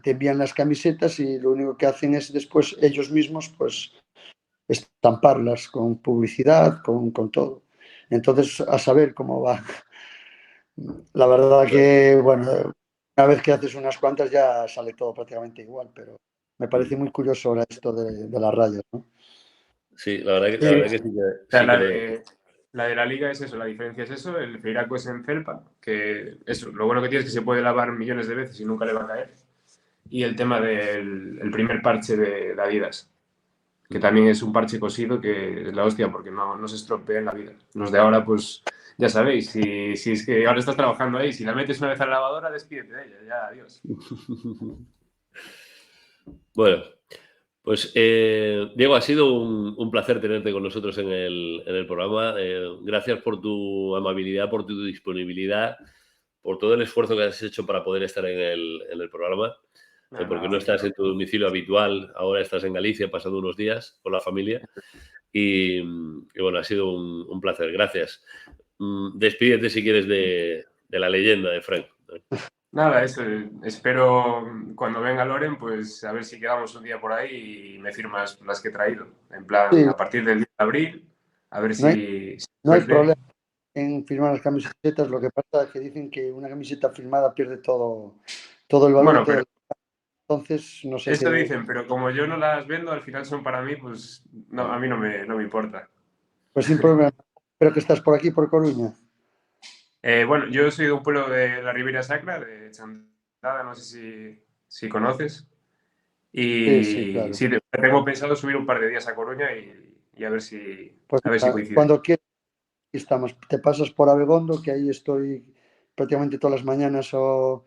envían las camisetas y lo único que hacen es después ellos mismos, pues, estamparlas con publicidad, con todo. Entonces, a saber cómo va. La verdad que, bueno, una vez que haces unas cuantas ya sale todo prácticamente igual, pero me parece muy curioso ahora esto de las rayas, ¿no? Sí, la verdad que sí O sea, sí que la de la liga es eso, la diferencia es eso, el feiraco es en felpa, que eso, lo bueno que tiene es que se puede lavar millones de veces y nunca le va a caer. Y el tema del el primer parche de Adidas, que también es un parche cosido que es la hostia porque no se estropea en la vida. Los de ahora, pues ya sabéis, si es que ahora estás trabajando ahí, si la metes una vez a la lavadora, despídete de ella, ya, adiós. Bueno, pues Diego, ha sido un placer tenerte con nosotros en el programa. Gracias por tu amabilidad, por tu disponibilidad, por todo el esfuerzo que has hecho para poder estar en el programa, Nada, porque nada, no estás vosotros. en tu domicilio habitual, ahora estás en Galicia pasando unos días con la familia y bueno, ha sido un placer. Gracias. Despídete si quieres de la leyenda de Frank. Nada, eso, espero cuando venga Loren, pues a ver si quedamos un día por ahí y me firmas las que he traído. En plan, Sí, a partir del 10 de abril, A ver No hay, si no hay suerte. problema en firmar las camisetas, lo que pasa es que dicen que una camiseta firmada pierde todo el valor y Bueno, todo pero el... Entonces, no sé eso qué, dicen, pero como yo no las vendo, al final son para mí, pues no, a Claro. mí no me importa. pues sin problema. Espero que estás por aquí, por Coruña. Bueno, yo soy de un pueblo de la Ribera Sacra, de Chantada, no sé si conoces. Sí, sí, Y claro. sí, tengo pensado subir un par de días a Coruña y Pues a ver si nada, coincide. cuando quieras, aquí estamos. Te pasas por Abegondo, que ahí estoy prácticamente todas las mañanas o-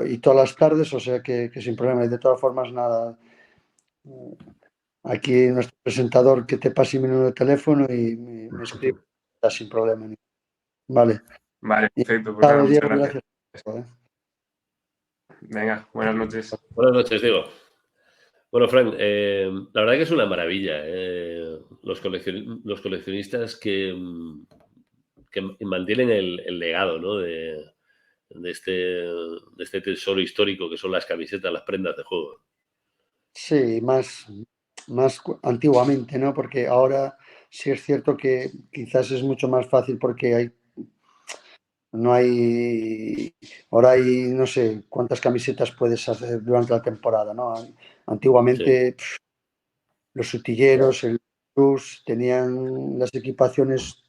y todas las tardes, o sea que sin problema. Y de todas formas, nada. Aquí nuestro presentador que te pase mi número de teléfono y me escribe está sin problema. Vale. Vale, Y perfecto, pues nada, claro, muchas Diego, gracias. gracias. ¿Eh? Venga, buenas noches. Buenas noches, Diego. Bueno, Frank, la verdad que es una maravilla los coleccionistas que mantienen el legado, ¿no? de este, de este tesoro histórico que son las camisetas, las prendas de juego. Sí, más antiguamente, ¿no? Porque ahora sí es cierto que quizás es mucho más fácil porque no hay, ahora hay, no sé cuántas camisetas puedes hacer durante la temporada, ¿no? Sí, Antiguamente los utilleros, el Plus, tenían las equipaciones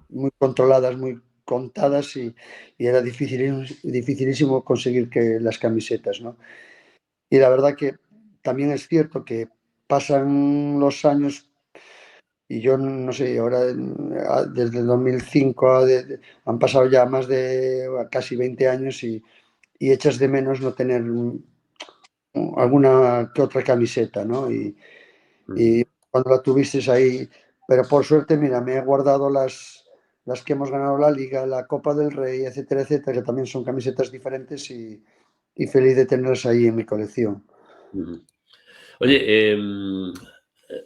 muy controladas, muy contadas y era dificilísimo conseguir que las camisetas, ¿no? Y la verdad que también es cierto que pasan los años y yo no sé, ahora desde el 2005 han pasado ya más de casi 20 años y echas de menos no tener alguna que otra camiseta, ¿no? ujú, Y cuando la tuviste ahí, pero por suerte, mira, me he guardado las que hemos ganado la Liga, la Copa del Rey, etcétera, etcétera, que también son camisetas diferentes y feliz de tenerlas ahí en mi colección. ujú. Oye,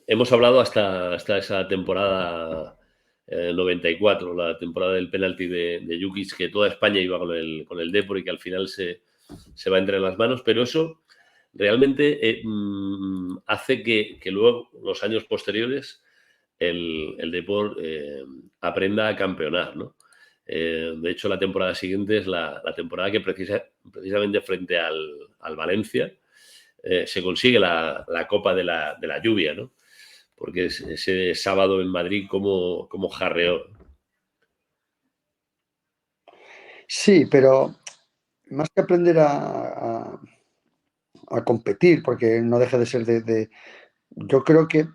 hemos hablado hasta esa temporada 94, la temporada del penalti de Jukic, que toda España iba con el Depor y que al final se va entre las manos, pero eso realmente hace que luego, los años posteriores, el Depor aprenda a campeonar, ¿no? De hecho, la temporada siguiente es la temporada que precisamente frente al Valencia se consigue la copa de la lluvia, ¿no? Porque ese sábado en Madrid como jarreó. Sí, pero más que aprender a competir, porque no deja de ser yo creo que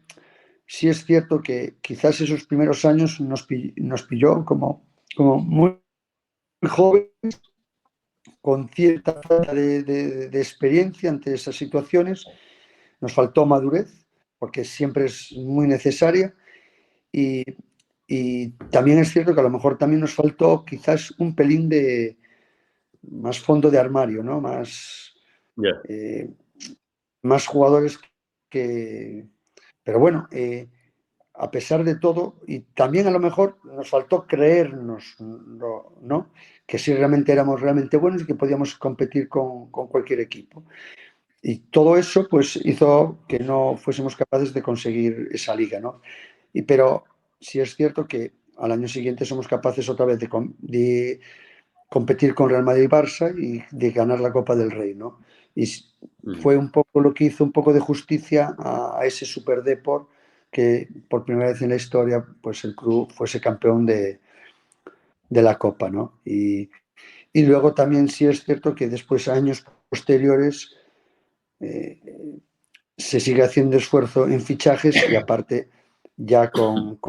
sí es cierto que quizás esos primeros años nos pilló como muy joven, con cierta falta de experiencia ante esas situaciones. Nos faltó madurez, porque siempre es muy necesaria. Y, y también es cierto que a lo mejor también nos faltó quizás un pelín de más fondo de armario, ¿no? Ya. Eh, más jugadores que... Pero bueno, a pesar de todo, y también a lo mejor nos faltó creernos, ¿no? Que sí realmente éramos realmente buenos y que podíamos competir con cualquier equipo. Y todo eso pues hizo que no fuésemos capaces de conseguir esa liga, ¿no? Pero sí es cierto que al año siguiente somos capaces otra vez de competir con Real Madrid y Barça y de ganar la Copa del Rey, ¿no? Y Mm. fue un poco lo que hizo un poco de justicia a ese Super Depor que por primera vez en la historia pues el club fuese campeón de la Copa, ¿no? Y luego también sí es cierto que después, años posteriores, eh, se sigue haciendo esfuerzo en fichajes y aparte ya con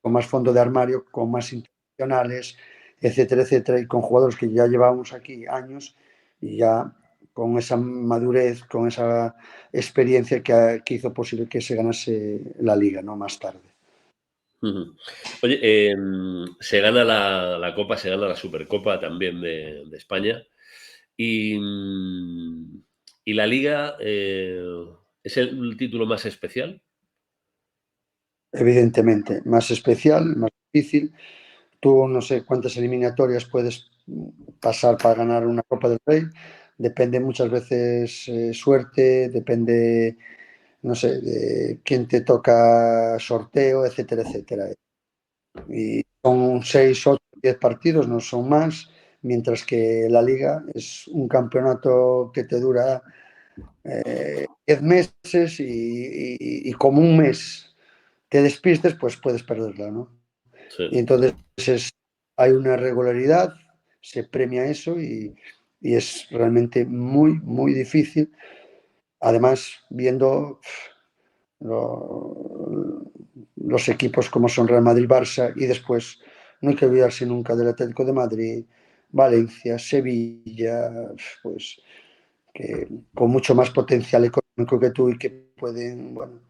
más fondo de armario, con más internacionales, etcétera, etcétera, y con jugadores que ya llevábamos aquí años y ya con esa madurez, con esa experiencia que hizo posible que se ganase la liga, ¿no? Más tarde. Ujú. Oye, se gana la Copa, se gana la Supercopa también de España. Y, y la Liga es el título más especial. Evidentemente, más especial, más difícil. Tú no sé cuántas eliminatorias puedes pasar para ganar una Copa del Rey. Depende muchas veces suerte, depende no sé, de quién te toca sorteo, etcétera, etcétera. Y son 6, 8, 10 partidos, no son más, mientras que la liga es un campeonato que te dura 10 meses y como un mes te despistes, pues puedes perderla, ¿no? Sí, Y entonces hay una regularidad, se premia eso y es realmente muy, muy difícil. Además, viendo los equipos como son Real Madrid, Barça y después no hay que olvidarse nunca del Atlético de Madrid, Valencia, Sevilla, pues que con mucho más potencial económico que tú y que pueden, bueno,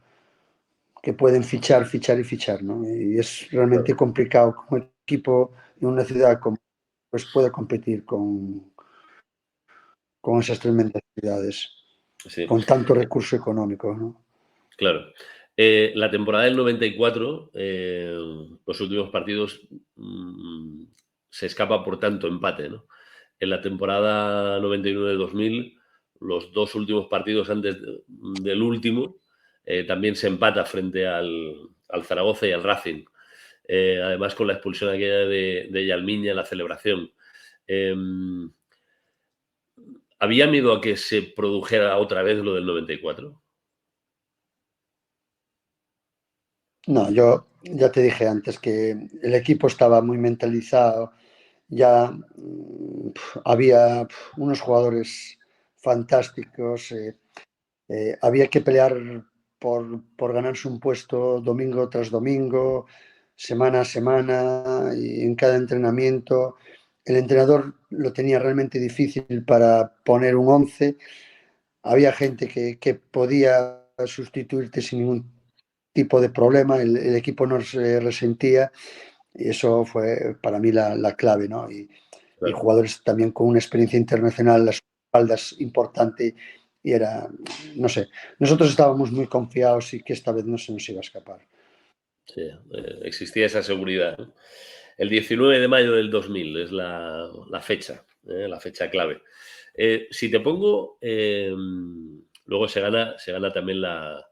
que pueden fichar, fichar y fichar, ¿no? Y es realmente claro. complicado como equipo en una ciudad como pues puede competir con esas tremendas ciudades, Sí, con tanto recurso económico, ¿no? claro. La temporada del 94, los últimos partidos se escapa por tanto empate, ¿no? En la temporada 99-2000, los 2 últimos partidos antes del último, también se empata frente al Zaragoza y al Racing. Además, con la expulsión aquella de Yalmiña en la celebración. ¿Había miedo a que se produjera otra vez lo del 94? No, yo ya te dije antes que el equipo estaba muy mentalizado, ya había unos jugadores fantásticos, había que pelear por ganarse un puesto domingo tras domingo, semana a semana, y en cada entrenamiento. El entrenador lo tenía realmente difícil para poner un 11. Había gente que podía sustituirte sin ningún tipo de problema, el equipo no se resentía y eso fue para mí la clave, ¿no? Y Claro. jugadores también con una experiencia internacional, las espaldas importante y era, no sé, nosotros estábamos muy confiados y que esta vez no se nos iba a escapar. Sí, existía esa seguridad, ¿no? El 19 de mayo del 2000 es la fecha, la fecha clave. Si te pongo, luego se gana también la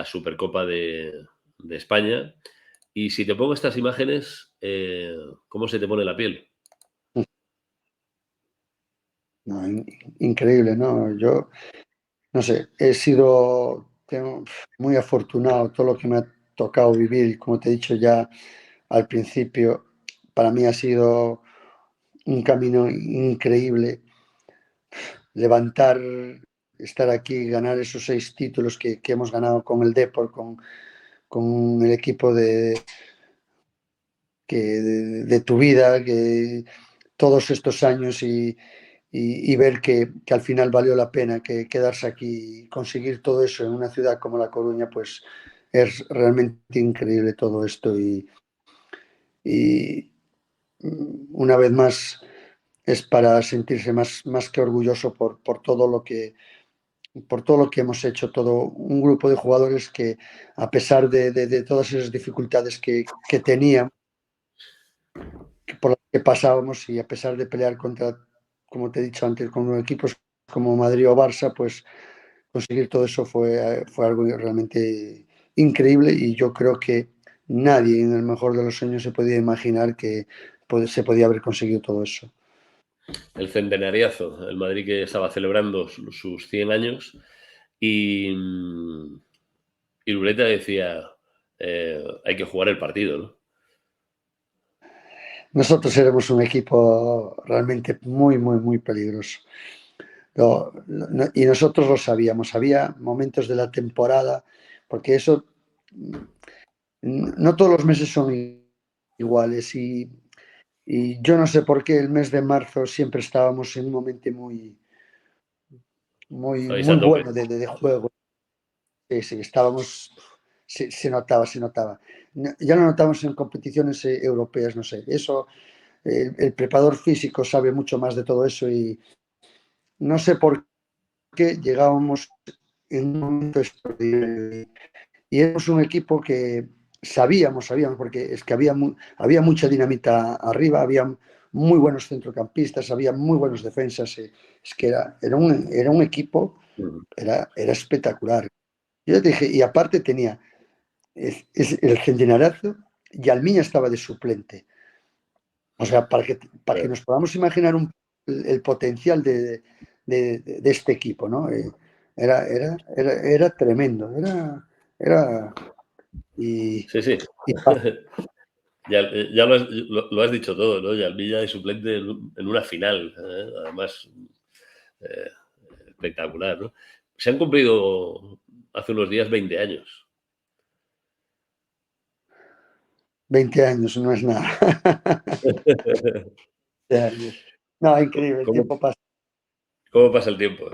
Supercopa de España. Y si te pongo estas imágenes, ¿cómo se te pone la piel? No, increíble, ¿no? Yo, no sé, he sido muy afortunado todo lo que me ha tocado vivir, como te he dicho ya al principio, para mí ha sido un camino increíble levantar, estar aquí, ganar esos 6 títulos que hemos ganado con el Depor, con el equipo de tu vida, que todos estos años y ver que al final valió la pena que quedarse aquí y conseguir todo eso en una ciudad como La Coruña, pues es realmente increíble todo esto y una vez más es para sentirse más que orgulloso por todo lo que hemos hecho, todo un grupo de jugadores que a pesar de todas esas dificultades que teníamos, por las que pasábamos y a pesar de pelear contra, como te he dicho antes, con equipos como Madrid o Barça, pues conseguir todo eso fue algo realmente increíble y yo creo que nadie en el mejor de los sueños se podía imaginar que se podía haber conseguido todo eso. El centenariazo, el Madrid que estaba celebrando sus 100 años y, y Luleta decía, hay que jugar el partido, ¿no? Nosotros éramos un equipo realmente muy, muy, muy peligroso. Y nosotros lo sabíamos. Había momentos de la temporada, porque eso, no todos los meses son iguales. Y yo no sé por qué el mes de marzo siempre estábamos en un momento muy, muy, Estabais a muy tope. bueno de juego. Sí, sí, estábamos, se notaba, se notaba. Ya lo notamos en competiciones europeas, no sé. Eso, el preparador físico sabe mucho más de todo eso y no sé por qué llegábamos en un momento extraordinario. Y éramos un equipo que sabíamos, porque es que había mucha dinamita arriba, había muy buenos centrocampistas, había muy buenos defensas. Es que era un equipo, era espectacular. Yo te dije, y aparte tenía el Centenarazo y Almiña estaba de suplente. O sea, para que nos podamos imaginar el potencial de este equipo, ¿no? Era tremendo, y, Sí, sí. y Ya lo has dicho todo, ¿no? Yalmilla de suplente en una final, además eh, espectacular, ¿no? Se han cumplido hace unos días 20 años. 20 años no es nada. 20 años. No, increíble, el ¿Cómo, tiempo pasa, cómo pasa el tiempo?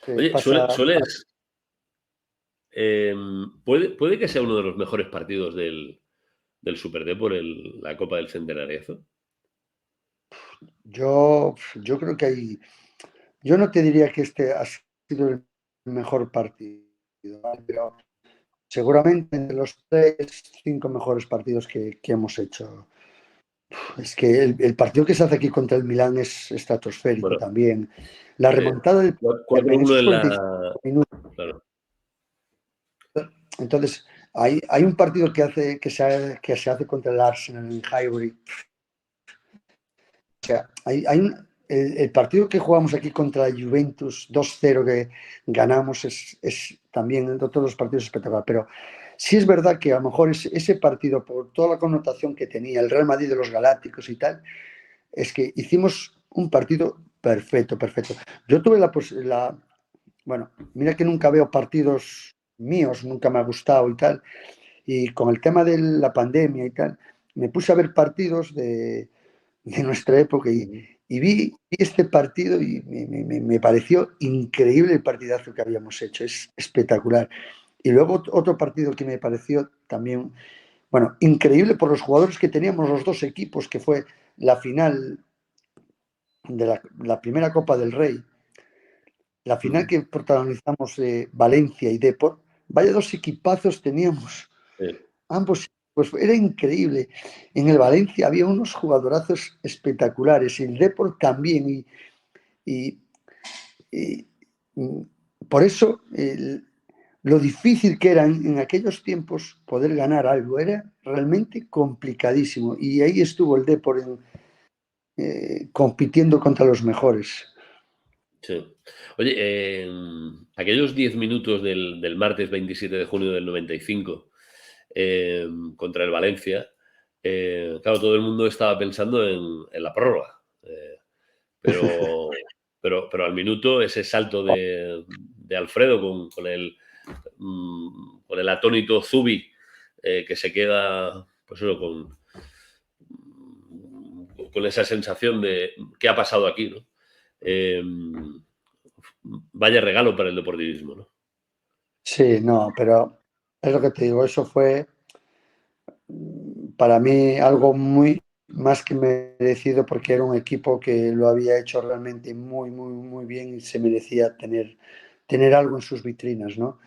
Oye, pasa. sueles... ¿puede que sea uno de los mejores partidos del Super D por la Copa del Centenariazo? Yo creo que yo no te diría que este ha sido el mejor partido, ¿vale? Pero seguramente entre los 3, 5 mejores partidos que hemos hecho. Es que el partido que se hace aquí contra el Milán es estratosférico Bueno, también. La remontada del en 4-1 esos en 45 la... minutos. Claro. Entonces, hay un partido que se hace contra el Arsenal en Highbury. O sea, el partido que jugamos aquí contra la Juventus 2-0 que ganamos es también de todos los partidos espectacular. Pero sí es verdad que a lo mejor ese partido, por toda la connotación que tenía, el Real Madrid de los Galácticos y tal, es que hicimos un partido perfecto, perfecto. Yo tuve bueno, mira que nunca veo partidos míos, nunca me ha gustado y tal, y con el tema de la pandemia y tal, me puse a ver partidos de nuestra época y vi este partido y me pareció increíble el partidazo que habíamos hecho, es espectacular. Y luego otro partido que me pareció también, bueno, increíble por los jugadores que teníamos los dos equipos, que fue la final de la primera Copa del Rey, la final que protagonizamos Valencia y Depor, vaya dos equipazos teníamos. Sí. Ambos, pues era increíble. En el Valencia había unos jugadorazos espectaculares, y el Depor también. Y, y, por eso lo difícil que era en aquellos tiempos poder ganar algo era realmente complicadísimo. Y ahí estuvo el Depor compitiendo contra los mejores. Sí. Oye, aquellos 10 minutos del martes 27 de junio del 95 contra el Valencia, claro, todo el mundo estaba pensando en la prórroga. Pero, pero al minuto ese salto de Alfredo con el atónito Zubi, que se queda pues eso, con esa sensación de qué ha pasado aquí, ¿no? Vaya regalo para el deportivismo, ¿no? Sí, no, pero es lo que te digo, eso fue para mí algo muy más que merecido porque era un equipo que lo había hecho realmente muy, muy, muy bien y se merecía tener algo en sus vitrinas, ¿no?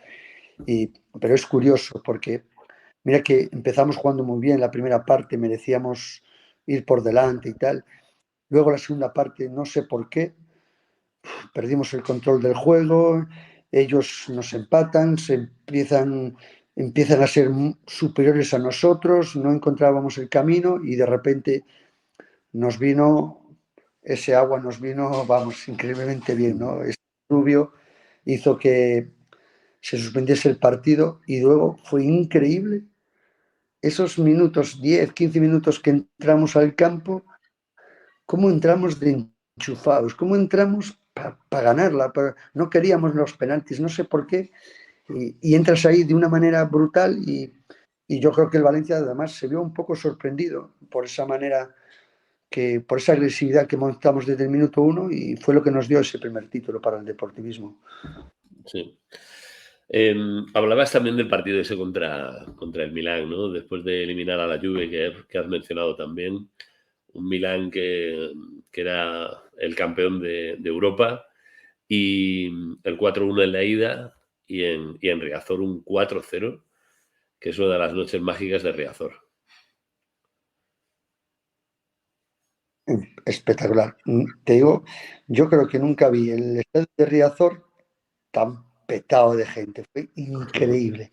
Pero es curioso porque mira que empezamos jugando muy bien la primera parte, merecíamos ir por delante y tal. Luego la segunda parte, no sé por qué, perdimos el control del juego, ellos nos empatan, empiezan a ser superiores a nosotros, no encontrábamos el camino y de repente ese agua nos vino, vamos, increíblemente bien, ¿no? Ese diluvio hizo que se suspendiese el partido y luego fue increíble esos minutos, 10, 15 minutos que entramos al campo, cómo entramos de enchufados, cómo entramos para ganarla, no queríamos los penaltis, no sé por qué, y entras ahí de una manera brutal y yo creo que el Valencia además se vio un poco sorprendido por esa manera, por esa agresividad que montamos desde el minuto 1 y fue lo que nos dio ese primer título para el deportivismo. Sí. Hablabas también del partido ese contra el Milán, ¿no? Después de eliminar a la Juve, que has mencionado también. Un Milán que era el campeón de Europa, y el 4-1 en la ida y en Riazor un 4-0, que es una de las noches mágicas de Riazor. Espectacular. Te digo, yo creo que nunca vi el estadio de Riazor tan petado de gente, fue increíble.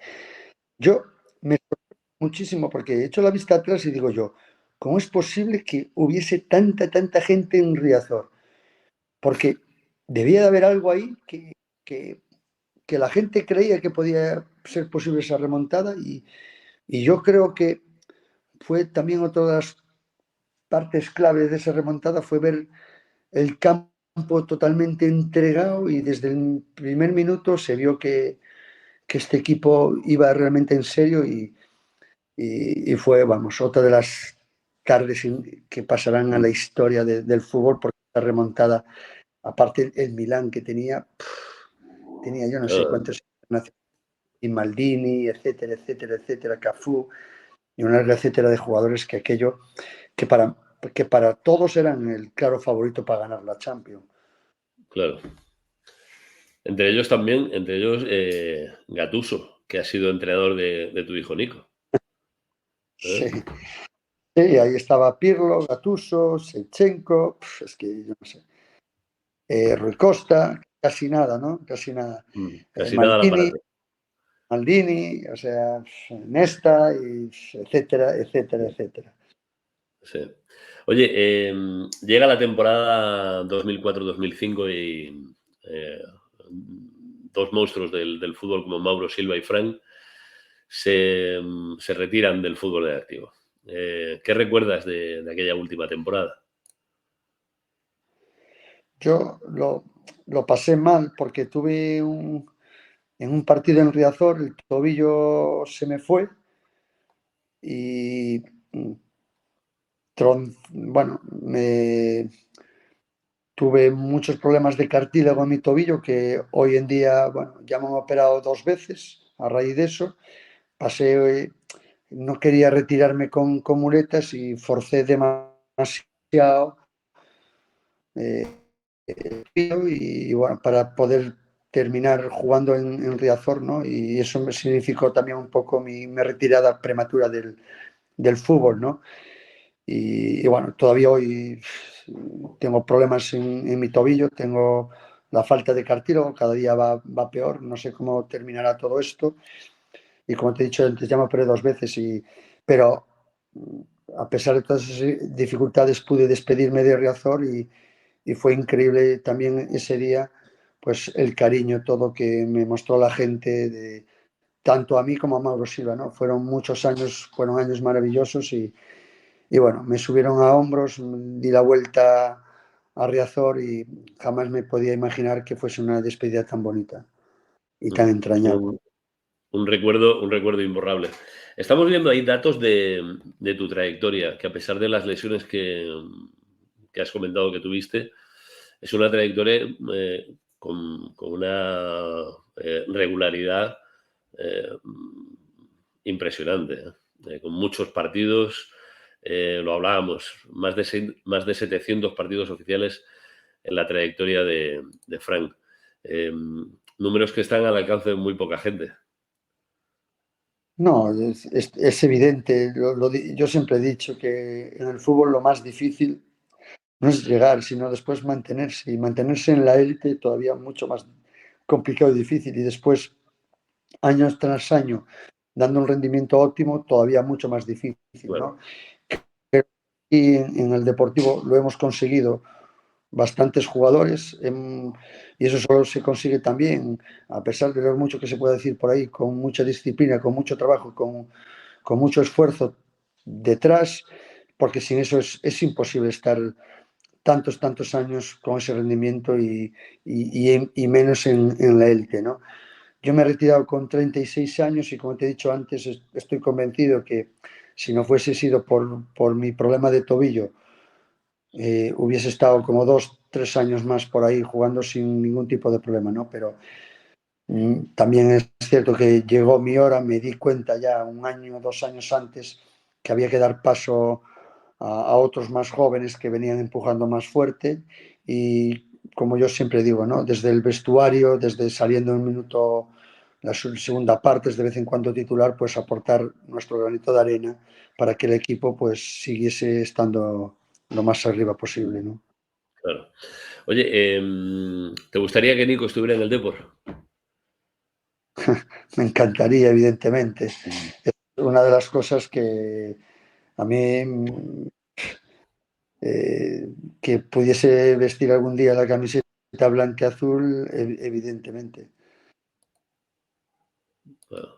Yo me sorprendí muchísimo porque he hecho la vista atrás y digo yo, ¿cómo es posible que hubiese tanta gente en Riazor? Porque debía de haber algo ahí que, que la gente creía que podía ser posible esa remontada y yo creo que fue también otra de las partes claves de esa remontada fue ver el campo totalmente entregado y desde el primer minuto se vio que este equipo iba realmente en serio y fue, vamos, otra de las tardes que pasarán a la historia del fútbol porque esta remontada, aparte el Milán que tenía yo no sé Claro. cuántos y Maldini, etcétera, Cafú y una larga etcétera de jugadores que aquello que para, que para todos eran el claro favorito para ganar la Champions. Claro. Entre ellos también, Gattuso, que ha sido entrenador de tu hijo Nico. Sí. Sí, ahí estaba Pirlo, Gattuso, Shevchenko, es que yo no sé. Rui Costa, casi nada, ¿no? Casi nada. Casi nada al Maldini, aparato. Maldini, o sea, Nesta, y etcétera. Sí. Oye, llega la temporada 2004-2005 y dos monstruos del fútbol como Mauro Silva y Frank se retiran del fútbol en activo. ¿Qué recuerdas de aquella última temporada? Yo lo pasé mal porque en un partido en Riazor, el tobillo se me fue y, bueno, tuve muchos problemas de cartílago en mi tobillo que hoy en día, bueno, ya me han operado 2 veces a raíz de eso. Pasé, no quería retirarme con muletas y forcé demasiado eh, y bueno, para poder terminar jugando en Riazor, ¿no? Y eso me significó también un poco mi retirada prematura del fútbol, ¿no? Y bueno, todavía hoy tengo problemas en mi tobillo, tengo la falta de cartílago, cada día va peor, no sé cómo terminará todo esto. Y como te he dicho antes, ya me operé 2 veces, pero a pesar de todas esas dificultades pude despedirme de Riazor y fue increíble también ese día, pues el cariño, todo que me mostró la gente, tanto a mí como a Mauro Silva, ¿no? Fueron años maravillosos y bueno, me subieron a hombros, di la vuelta a Riazor y jamás me podía imaginar que fuese una despedida tan bonita y tan entrañable. Un recuerdo imborrable. Estamos viendo ahí datos de tu trayectoria, que a pesar de las lesiones que has comentado que tuviste, es una trayectoria con una regularidad eh, impresionante, con muchos partidos, lo hablábamos, más de 700 partidos oficiales en la trayectoria de Frank. Números que están al alcance de muy poca gente. No, es evidente. Yo siempre he dicho que en el fútbol lo más difícil no es llegar, sino después mantenerse. Y mantenerse en la élite todavía mucho más complicado y difícil. Y después, año tras año, dando un rendimiento óptimo, todavía mucho más difícil, Claro. ¿no? Y en el Deportivo lo hemos conseguido bastantes jugadores y eso solo se consigue también, a pesar de lo mucho que se puede decir por ahí, con mucha disciplina, con mucho trabajo, con mucho esfuerzo detrás, porque sin eso es imposible estar tantos años con ese rendimiento y menos en la élite, ¿no? Yo me he retirado con 36 años y como te he dicho antes, estoy convencido que si no fuese sido por mi problema de tobillo, hubiese estado como 2, 3 años más por ahí jugando sin ningún tipo de problema, ¿no? Pero también es cierto que llegó mi hora, me di cuenta ya 1 año, 2 años antes que había que dar paso a otros más jóvenes que venían empujando más fuerte y como yo siempre digo, ¿no? Desde el vestuario, desde saliendo en un minuto la segunda parte, de vez en cuando titular, pues aportar nuestro granito de arena para que el equipo pues siguiese estando lo más arriba posible, ¿no? Claro. Oye, ¿te gustaría que Nico estuviera en el Depor? Me encantaría, evidentemente. Es una de las cosas que a mí, que pudiese vestir algún día la camiseta blanca y azul, evidentemente. Bueno,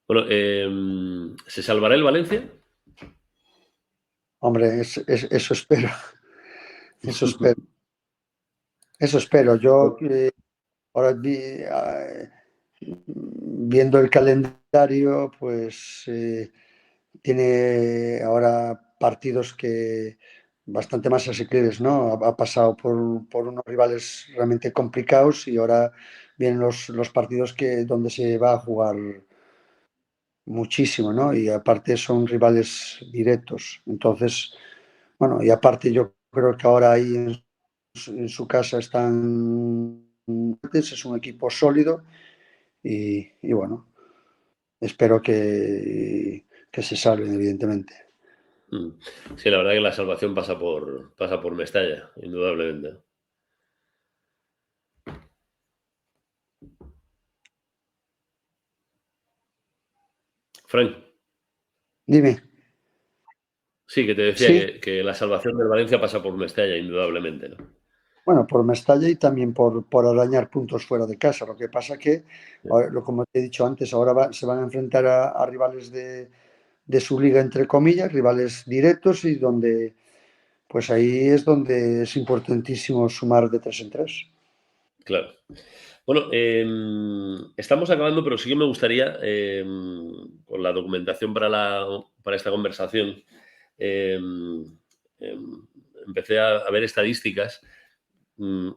bueno, ¿se salvará el Valencia? Hombre, eso espero. Eso espero. Eso espero. Yo ahora viendo el calendario, pues tiene ahora partidos que bastante más asequibles, ¿no? Ha pasado por unos rivales realmente complicados y ahora vienen los partidos donde se va a jugar muchísimo, ¿no? Y aparte son rivales directos. Entonces, bueno, y aparte yo creo que ahora ahí en su casa están, es un equipo sólido y bueno, espero que se salven, evidentemente. Sí, la verdad que la salvación pasa por Mestalla, indudablemente. Frank, Dime, sí, que te decía sí, que la salvación del Valencia pasa por Mestalla, indudablemente, ¿no? bueno, por Mestalla y también por arañar puntos fuera de casa. Lo que pasa que, Sí. ahora, como te he dicho antes, ahora se van a enfrentar a rivales de su liga, entre comillas, rivales directos y donde, pues ahí es donde es importantísimo sumar de tres en tres. Claro. Bueno, estamos acabando, pero sí que me gustaría, con la documentación para esta conversación, em, em, empecé a ver estadísticas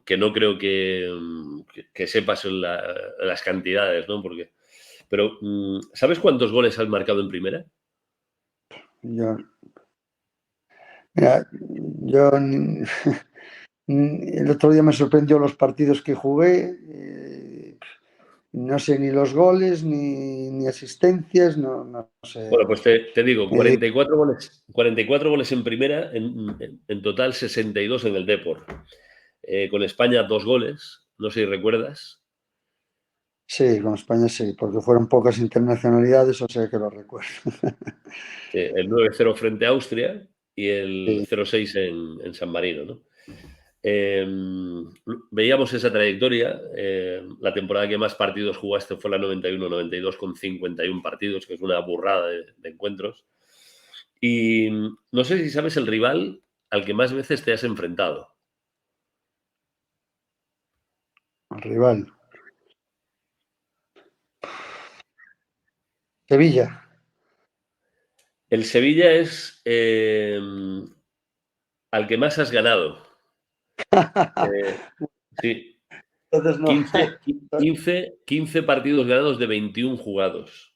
que no creo que sepas las cantidades, ¿no? Pero, ¿sabes cuántos goles has marcado en primera? Yo, mira, yo el otro día me sorprendió los partidos que jugué. No sé ni los goles ni asistencias, no sé. Bueno, pues te digo, Eh, 44 goles en primera, en total 62 en el Depor. Con España 2 goles, no sé si recuerdas. sí, con España sí, porque fueron pocas internacionalidades, o sea que lo recuerdo. El 9-0 frente a Austria y el Sí, 0-6 en San Marino, ¿no? Eh, Veíamos esa trayectoria. La temporada que más partidos jugaste fue la 91-92 con 51 partidos, que es una burrada de encuentros. Y no sé si sabes el rival al que más veces te has enfrentado. al rival. Sevilla. El Sevilla es al que más has ganado. Eh, sí, Entonces no. 15 partidos ganados de 21 jugados.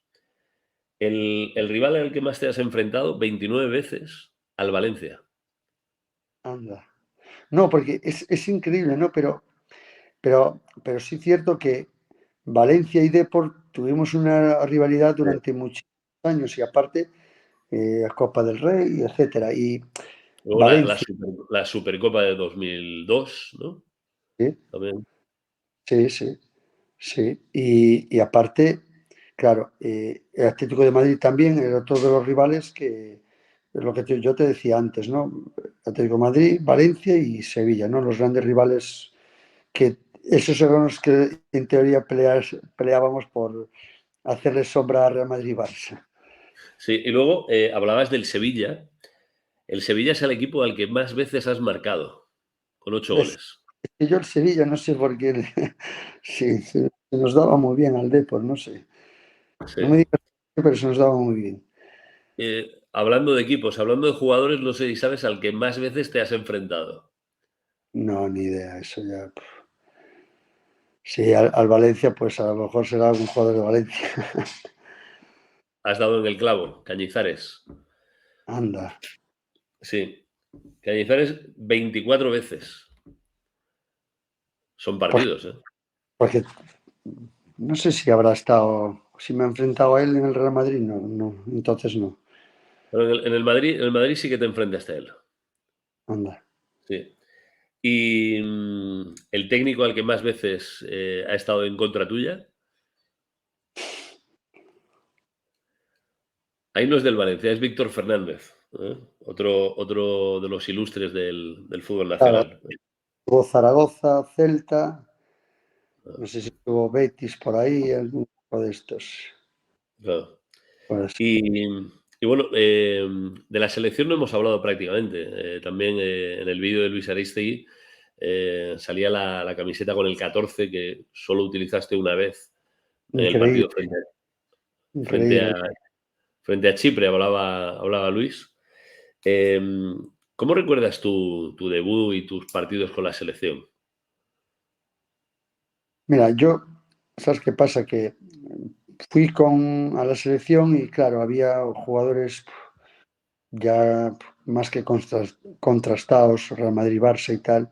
El rival al que más te has enfrentado 29 veces, al Valencia. Anda. No, porque es increíble, ¿no? Pero sí es cierto que Valencia y Depor tuvimos una rivalidad durante muchos años y aparte la Copa del Rey, etcétera. Y Luego Valencia, la Supercopa de 2002, ¿no? sí, También. sí, sí. Sí, y aparte, claro, el Atlético de Madrid también era otro de los rivales que, es lo que yo te decía antes, ¿no? Atlético de Madrid, Valencia y Sevilla, ¿no? Los grandes rivales que esos eran los que en teoría peleábamos por hacerle sombra a Real Madrid y Barça. Sí, y luego hablabas del Sevilla. El Sevilla es el equipo al que más veces has marcado, con 8 Es goles. que yo el Sevilla no sé por qué, sí, se nos daba muy bien al Depor, no sé. Sí. No me digas, pero se nos daba muy bien. Hablando de equipos, hablando de jugadores, no sé si sabes al que más veces te has enfrentado. No, ni idea, eso ya. Sí, al Valencia, pues a lo mejor será algún jugador de Valencia. Has dado en el clavo, Cañizares. Anda. Sí, Cañizares 24 veces. Son Pues, partidos, ¿eh? porque no sé si habrá estado, si me he enfrentado a él en el Real Madrid, no, no, entonces no. Pero en el Madrid sí que te enfrentaste a él. Anda. Sí. Y el técnico al que más veces ha estado en contra tuya. Ahí no es del Valencia, es Víctor Fernández, ¿eh? Otro de los ilustres del fútbol Claro, nacional. tuvo Zaragoza, Celta, no sé si tuvo Betis por ahí, alguno de estos. Claro. Pues, Y bueno, de la selección no hemos hablado prácticamente. También en el vídeo de Luis Arístegui salía la camiseta con el 14 que solo utilizaste una vez en el increíble, partido frente increíble. a, frente a Chipre, hablaba Luis. ¿Cómo recuerdas tu debut y tus partidos con la selección? Mira, yo, ¿sabes qué pasa? Que fui a la selección y claro, había jugadores ya más que contrastados, Real Madrid, Barça y tal,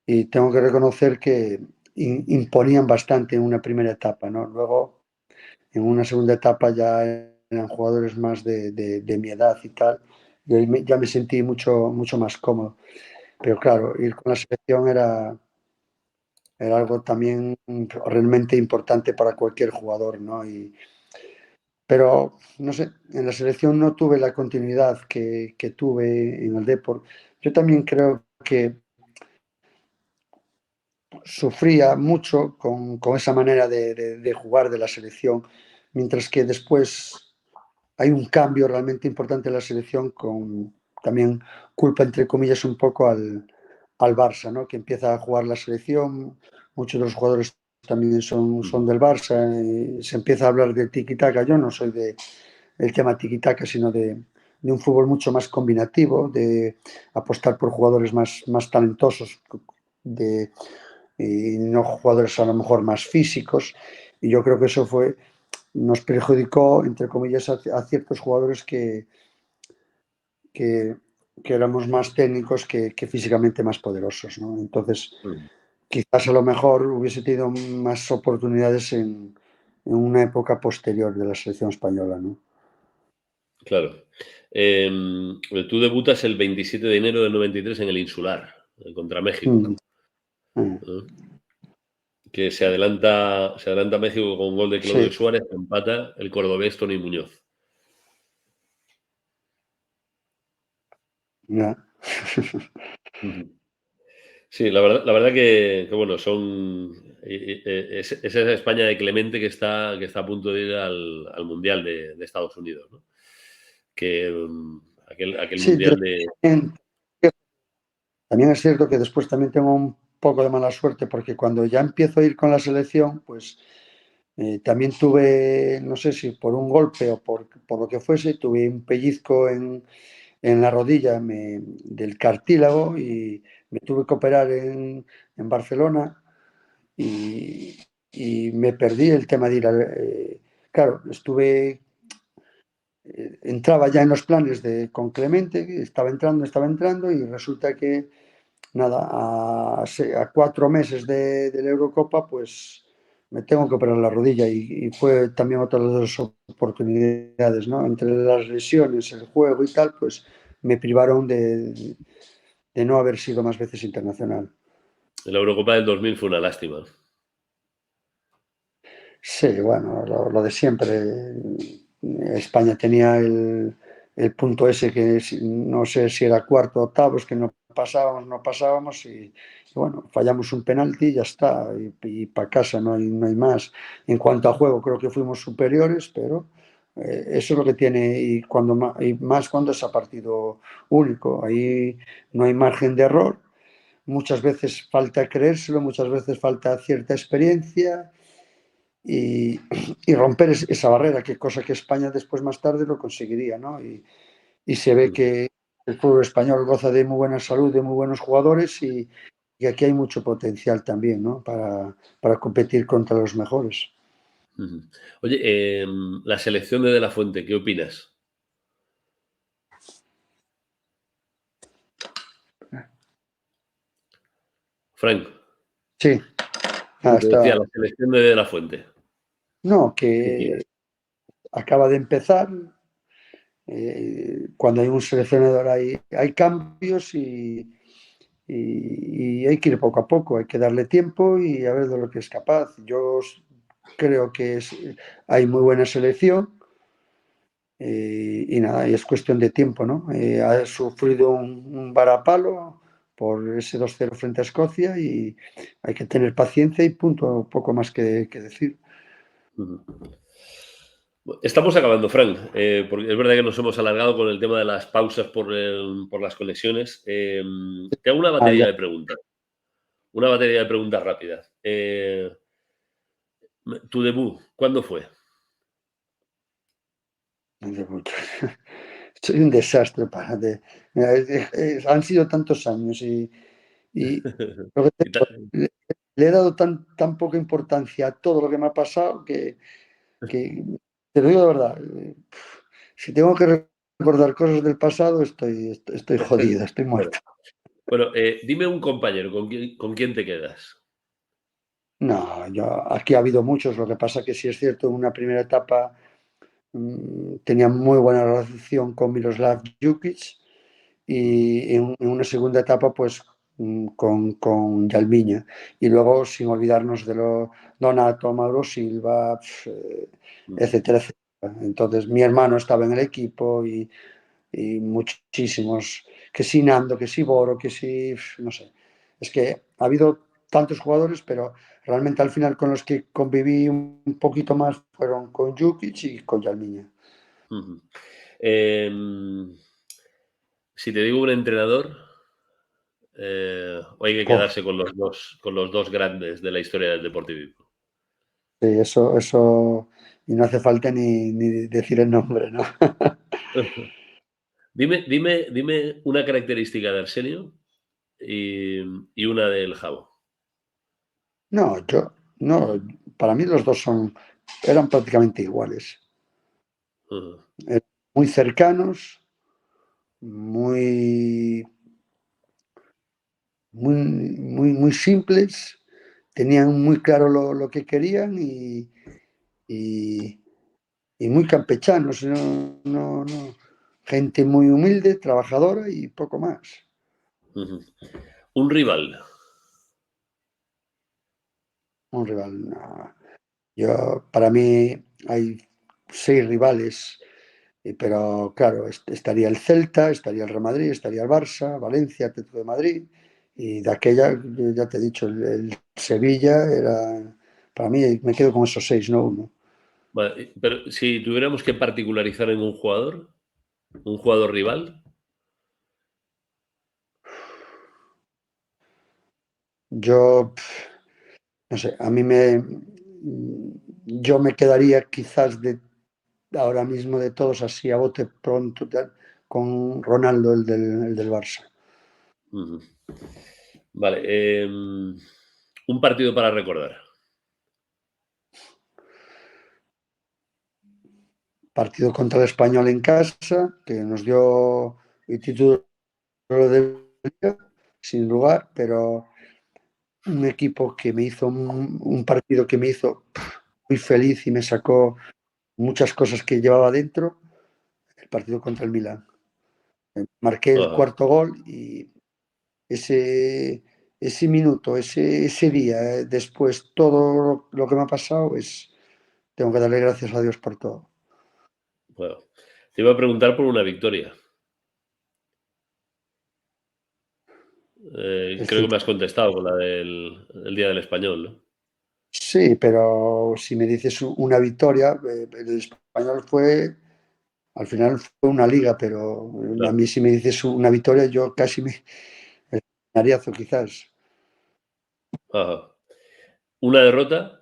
y tengo que reconocer que imponían bastante en una primera etapa, ¿no? Luego, en una segunda etapa ya eran jugadores más de mi edad y tal, y ahí ya me sentí mucho más cómodo. Pero claro, ir con la selección era algo también realmente importante para cualquier jugador, ¿no? Pero, no sé, en la selección no tuve la continuidad que tuve en el Depor. Yo también creo que sufría mucho con esa manera de jugar de la selección, mientras que después hay un cambio realmente importante en la selección con también culpa, entre comillas, un poco al Barça, ¿no? Que empieza a jugar la selección, muchos de los jugadores también son del Barça, y se empieza a hablar del tiki-taka. Yo no soy del tema tiki-taka, sino de un fútbol mucho más combinativo, de apostar por jugadores más talentosos, de, y no jugadores a lo mejor más físicos. Y yo creo que eso nos perjudicó, entre comillas, a ciertos jugadores que, que éramos más técnicos que físicamente más poderosos, ¿no? Entonces, quizás a lo mejor hubiese tenido más oportunidades en una época posterior de la selección española, ¿no? Claro. Tú debutas el 27 de enero del 93 en el Insular, contra México. Mm, mm. Que se adelanta México con un gol de Claudio Sí, Suárez, empata el cordobés Tony Muñoz. ya. Sí, la verdad que bueno, es esa España de Clemente que está a punto de ir al Mundial de Estados Unidos, ¿no? Que aquel Sí, Mundial de... también, también es cierto que después también tengo un poco de mala suerte porque cuando ya empiezo a ir con la selección, pues también tuve, no sé si por un golpe o por lo que fuese, tuve un pellizco en la rodilla del cartílago y me tuve que operar en Barcelona y, y me perdí el tema de ir claro, entraba ya en los planes con Clemente, que estaba entrando y resulta que nada, a 4 meses de la Eurocopa, pues me tengo que operar la rodilla y fue también otra de las oportunidades, ¿no? Entre las lesiones, el juego y tal, pues me privaron de no haber sido más veces internacional. la Eurocopa del 2000 fue una lástima. Sí, bueno, lo de siempre. España tenía el punto ese que no sé si era cuarto o octavos, que no pasábamos y bueno, fallamos un penalti y ya está, y para casa no hay más. En cuanto a juego, creo que fuimos superiores, pero eso es lo que tiene y más cuando es a partido único. Ahí no hay margen de error. Muchas veces falta creérselo, muchas veces falta cierta experiencia y, y romper esa barrera, que cosa que España después más tarde lo conseguiría, ¿no? Y se ve que el fútbol español goza de muy buena salud, de muy buenos jugadores y aquí hay mucho potencial también, ¿no? Para competir contra los mejores. Oye, la selección de la Fuente, ¿qué opinas? Frank, Sí, te decía, está. la selección de la Fuente. No, ¿Qué que opinas? acaba de empezar. Cuando hay un seleccionador hay cambios y hay que ir poco a poco, hay que darle tiempo y a ver de lo que es capaz. Yo creo que hay muy buena selección y nada, y es cuestión de tiempo, ¿no? Ha sufrido un varapalo por ese 2-0 frente a Escocia y hay que tener paciencia y punto, poco más que decir. Estamos acabando, Fran, porque es verdad que nos hemos alargado con el tema de las pausas por las conexiones. Te hago una batería de preguntas. Una batería de preguntas rápidas. ¿Tu debut cuándo fue? Soy un desastre mira, han sido tantos años y lo que le he dado tan poca importancia a todo lo que me ha pasado que te lo digo de verdad. Si tengo que recordar cosas del pasado, estoy jodido, estoy muerto. Bueno, dime un compañero, ¿con quién te quedas? No, aquí ha habido muchos, lo que pasa que sí es cierto, en una primera etapa tenía muy buena relación con Miroslav Jukic y en una segunda etapa pues con Yalmiña y luego sin olvidarnos de Donato, Mauro Silva, etcétera, etcétera. Entonces mi hermano estaba en el equipo y muchísimos, que si Nando, que si Boro, que si, no sé. Es que ha habido tantos jugadores, pero realmente al final con los que conviví un poquito más fueron con Jukic y con Yalmiña. Si te digo un entrenador, o hay que quedarse con los dos grandes de la historia del deportivismo. Sí, eso, y no hace falta ni decir el nombre, ¿no? Dime una característica de Arsenio y una del Jabo. No, para mí los dos eran prácticamente iguales. Eran muy cercanos, muy, muy simples, tenían muy claro lo que querían y muy campechanos, no, gente muy humilde, trabajadora y poco más. Un rival. Un rival, no. Para mí hay 6 rivales, pero claro, estaría el Celta, estaría el Real Madrid, estaría el Barça, Valencia, Atlético de Madrid, y de aquella, ya te he dicho, el Sevilla era, para mí me quedo con esos 6, no uno. Vale, pero si tuviéramos que particularizar en un jugador rival. Yo, no sé, yo me quedaría quizás ahora mismo de todos así a bote pronto con Ronaldo, el del Barça. Vale, un partido para recordar. Partido contra el Español en casa, que nos dio el título de liga, sin lugar, pero un equipo que me hizo un partido que me hizo muy feliz y me sacó muchas cosas que llevaba dentro, el partido contra el Milan. Marqué el cuarto gol y ese minuto, ese día, después, todo lo que me ha pasado, tengo que darle gracias a Dios por todo. Bueno, te iba a preguntar por una victoria. Creo que me has contestado con la del Día del Español, ¿no? Sí, pero si me dices una victoria, el Español al final fue una liga, pero a mí si me dices una victoria, yo casi el nariazo quizás. Ajá. ¿Una derrota?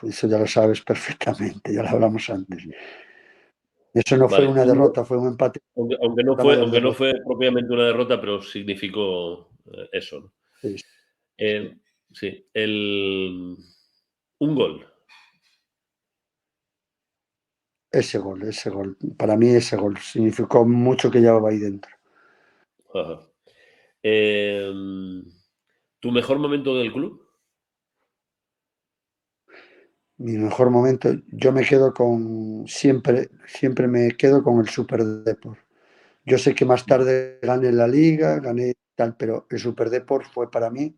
Eso ya lo sabes perfectamente, ya lo hablamos antes. Eso no fue Vale. una derrota, fue un empate. Aunque no fue propiamente una derrota, pero significó eso, ¿no? Sí. Sí. Un gol. Ese gol. Para mí ese gol significó mucho que llevaba ahí dentro. Ajá. ¿Tu mejor momento del club? Mi mejor momento, yo me quedo siempre me quedo con el Super Depor. Yo sé que más tarde gané la Liga, gané tal, pero el Super Depor fue para mí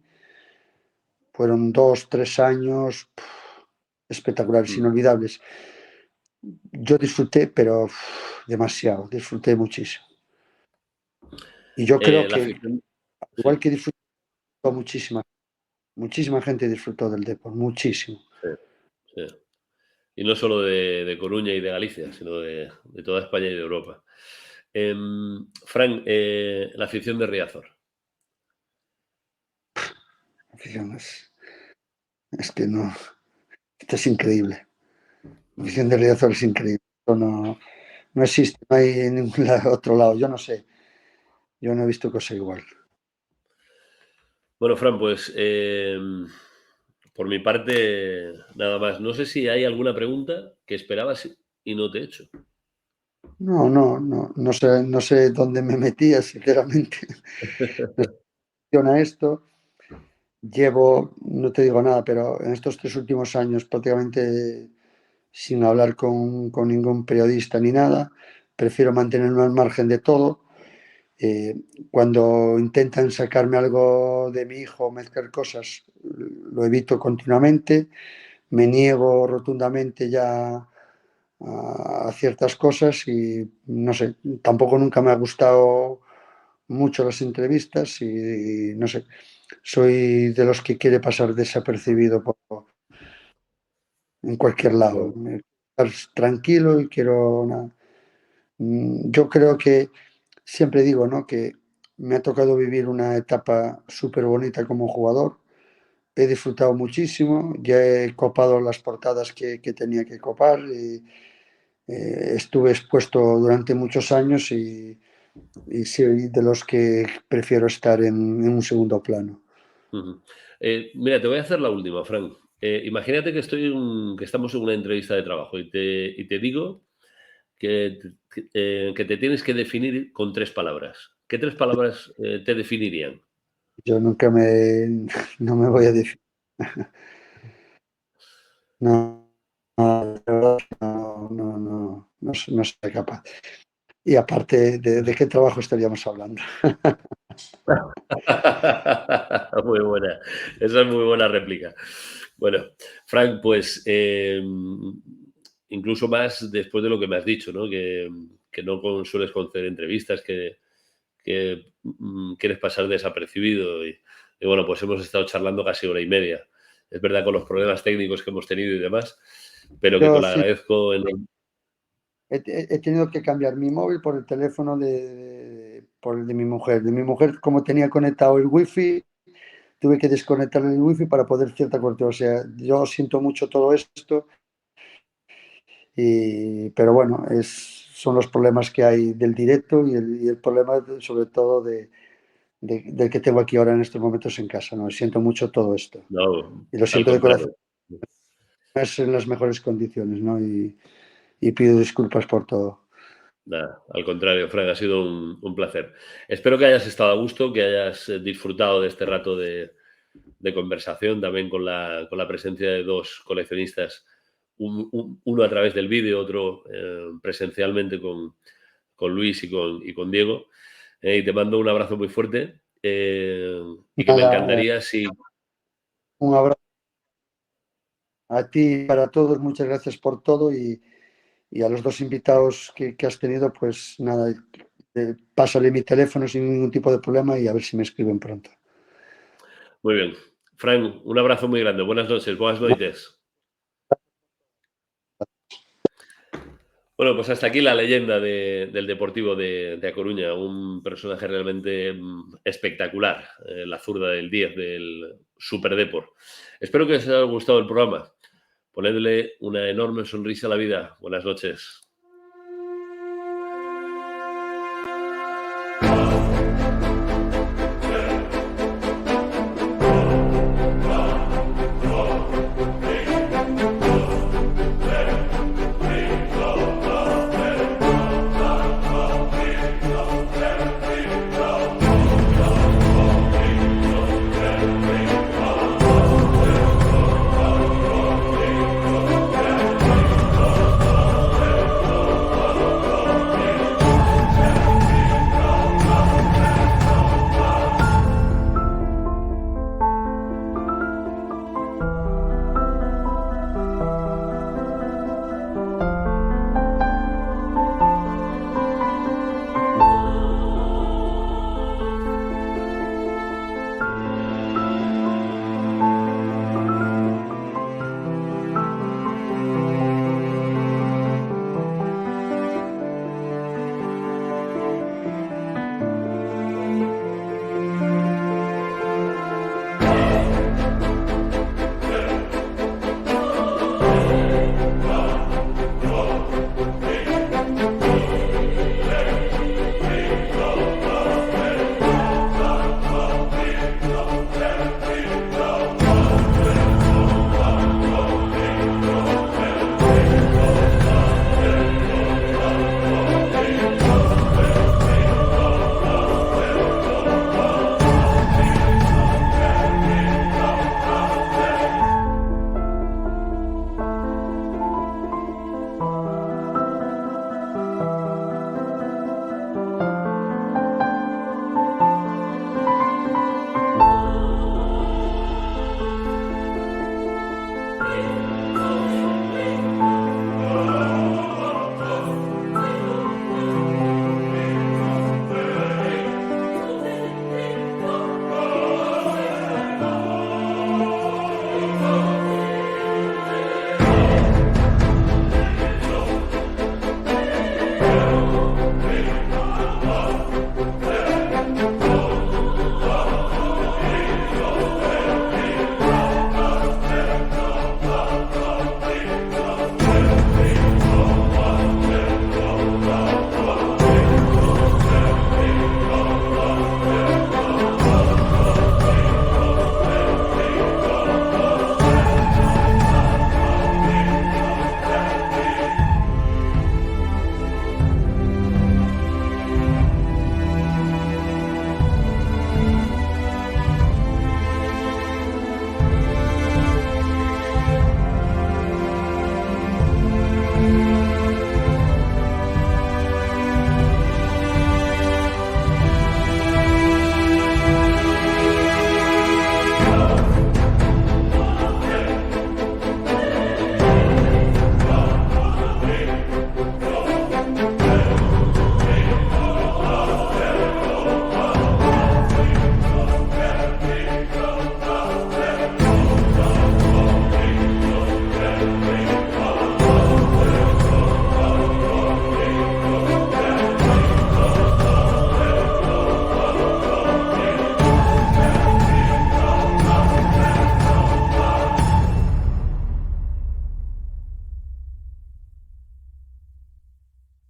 fueron 2, 3 años espectaculares, inolvidables. Yo disfruté, pero demasiado, disfruté muchísimo. Y yo creo La que, afición, igual sí, que disfrutó muchísima gente disfrutó del Depor, muchísimo. sí, sí. Y no solo de Coruña y de Galicia, sino de toda España y de Europa. Fran, la afición de Riazor. La afición es que no, esto es increíble. La afición de Riazor es increíble. Esto no existe, no hay en ningún otro lado. Yo no sé, yo no he visto cosa igual. Bueno, Fran, pues por mi parte, nada más. No sé si hay alguna pregunta que esperabas y no te he hecho. No sé dónde me metía, sinceramente. Me funciona esto. Llevo, no te digo nada, pero en estos 3 últimos años prácticamente sin hablar con ningún periodista ni nada. Prefiero mantenerme al margen de todo. Cuando intentan sacarme algo de mi hijo, mezclar cosas, lo evito continuamente. Me niego rotundamente ya a ciertas cosas y no sé, tampoco nunca me ha gustado mucho las entrevistas y no sé, soy de los que quiere pasar desapercibido en cualquier lado. Bueno, Estar tranquilo y quiero nada. Yo creo que siempre digo, ¿no? Que me ha tocado vivir una etapa súper bonita como jugador. He disfrutado muchísimo, ya he copado las portadas que tenía que copar y estuve expuesto durante muchos años y soy de los que prefiero estar en un segundo plano. ujú. Mira, te voy a hacer la última, Fran. Imagínate que que estamos en una entrevista de trabajo y te digo que te tienes que definir con 3 palabras. ¿Qué 3 palabras te definirían? Yo nunca no me voy a decir, no, no, de verdad que no soy capaz. Y aparte, ¿de qué trabajo estaríamos hablando? Muy buena. Esa es muy buena réplica. Bueno, Frank, pues incluso más después de lo que me has dicho, ¿no? Que no sueles conceder entrevistas, que quieres pasar desapercibido y bueno, pues hemos estado charlando casi hora y media. Es verdad con los problemas técnicos que hemos tenido y demás, pero que te Yo lo sí, agradezco. he tenido que cambiar mi móvil por el teléfono por el de mi mujer. De mi mujer, como tenía conectado el wifi, tuve que desconectar el wifi para poder cierta cobertura. O sea, yo siento mucho todo esto, pero bueno, son los problemas que hay del directo y el problema sobre todo del que tengo aquí ahora en estos momentos en casa. ¿No? Siento mucho todo esto. No, Y lo al siento de corazón, contrario. no es en las mejores condiciones, ¿no? Y pido disculpas por todo. Nada, al contrario, Frank, ha sido un placer. Espero que hayas estado a gusto, que hayas disfrutado de este rato de conversación, también con la presencia de 2 coleccionistas, uno a través del vídeo, otro presencialmente con Luis y con Diego. Y te mando un abrazo muy fuerte y que me Nada, encantaría si... un abrazo a ti y para todos, muchas gracias por todo y a los 2 invitados que has tenido, pues nada, pásale mi teléfono sin ningún tipo de problema y a ver si me escriben pronto. Muy bien. Frank, un abrazo muy grande. Buenas noches, buenas noites. Bueno, pues hasta aquí la leyenda del Deportivo de A Coruña, un personaje realmente espectacular, la zurda del 10 del Super Depor. Espero que os haya gustado el programa. Ponedle una enorme sonrisa a la vida. Buenas noches.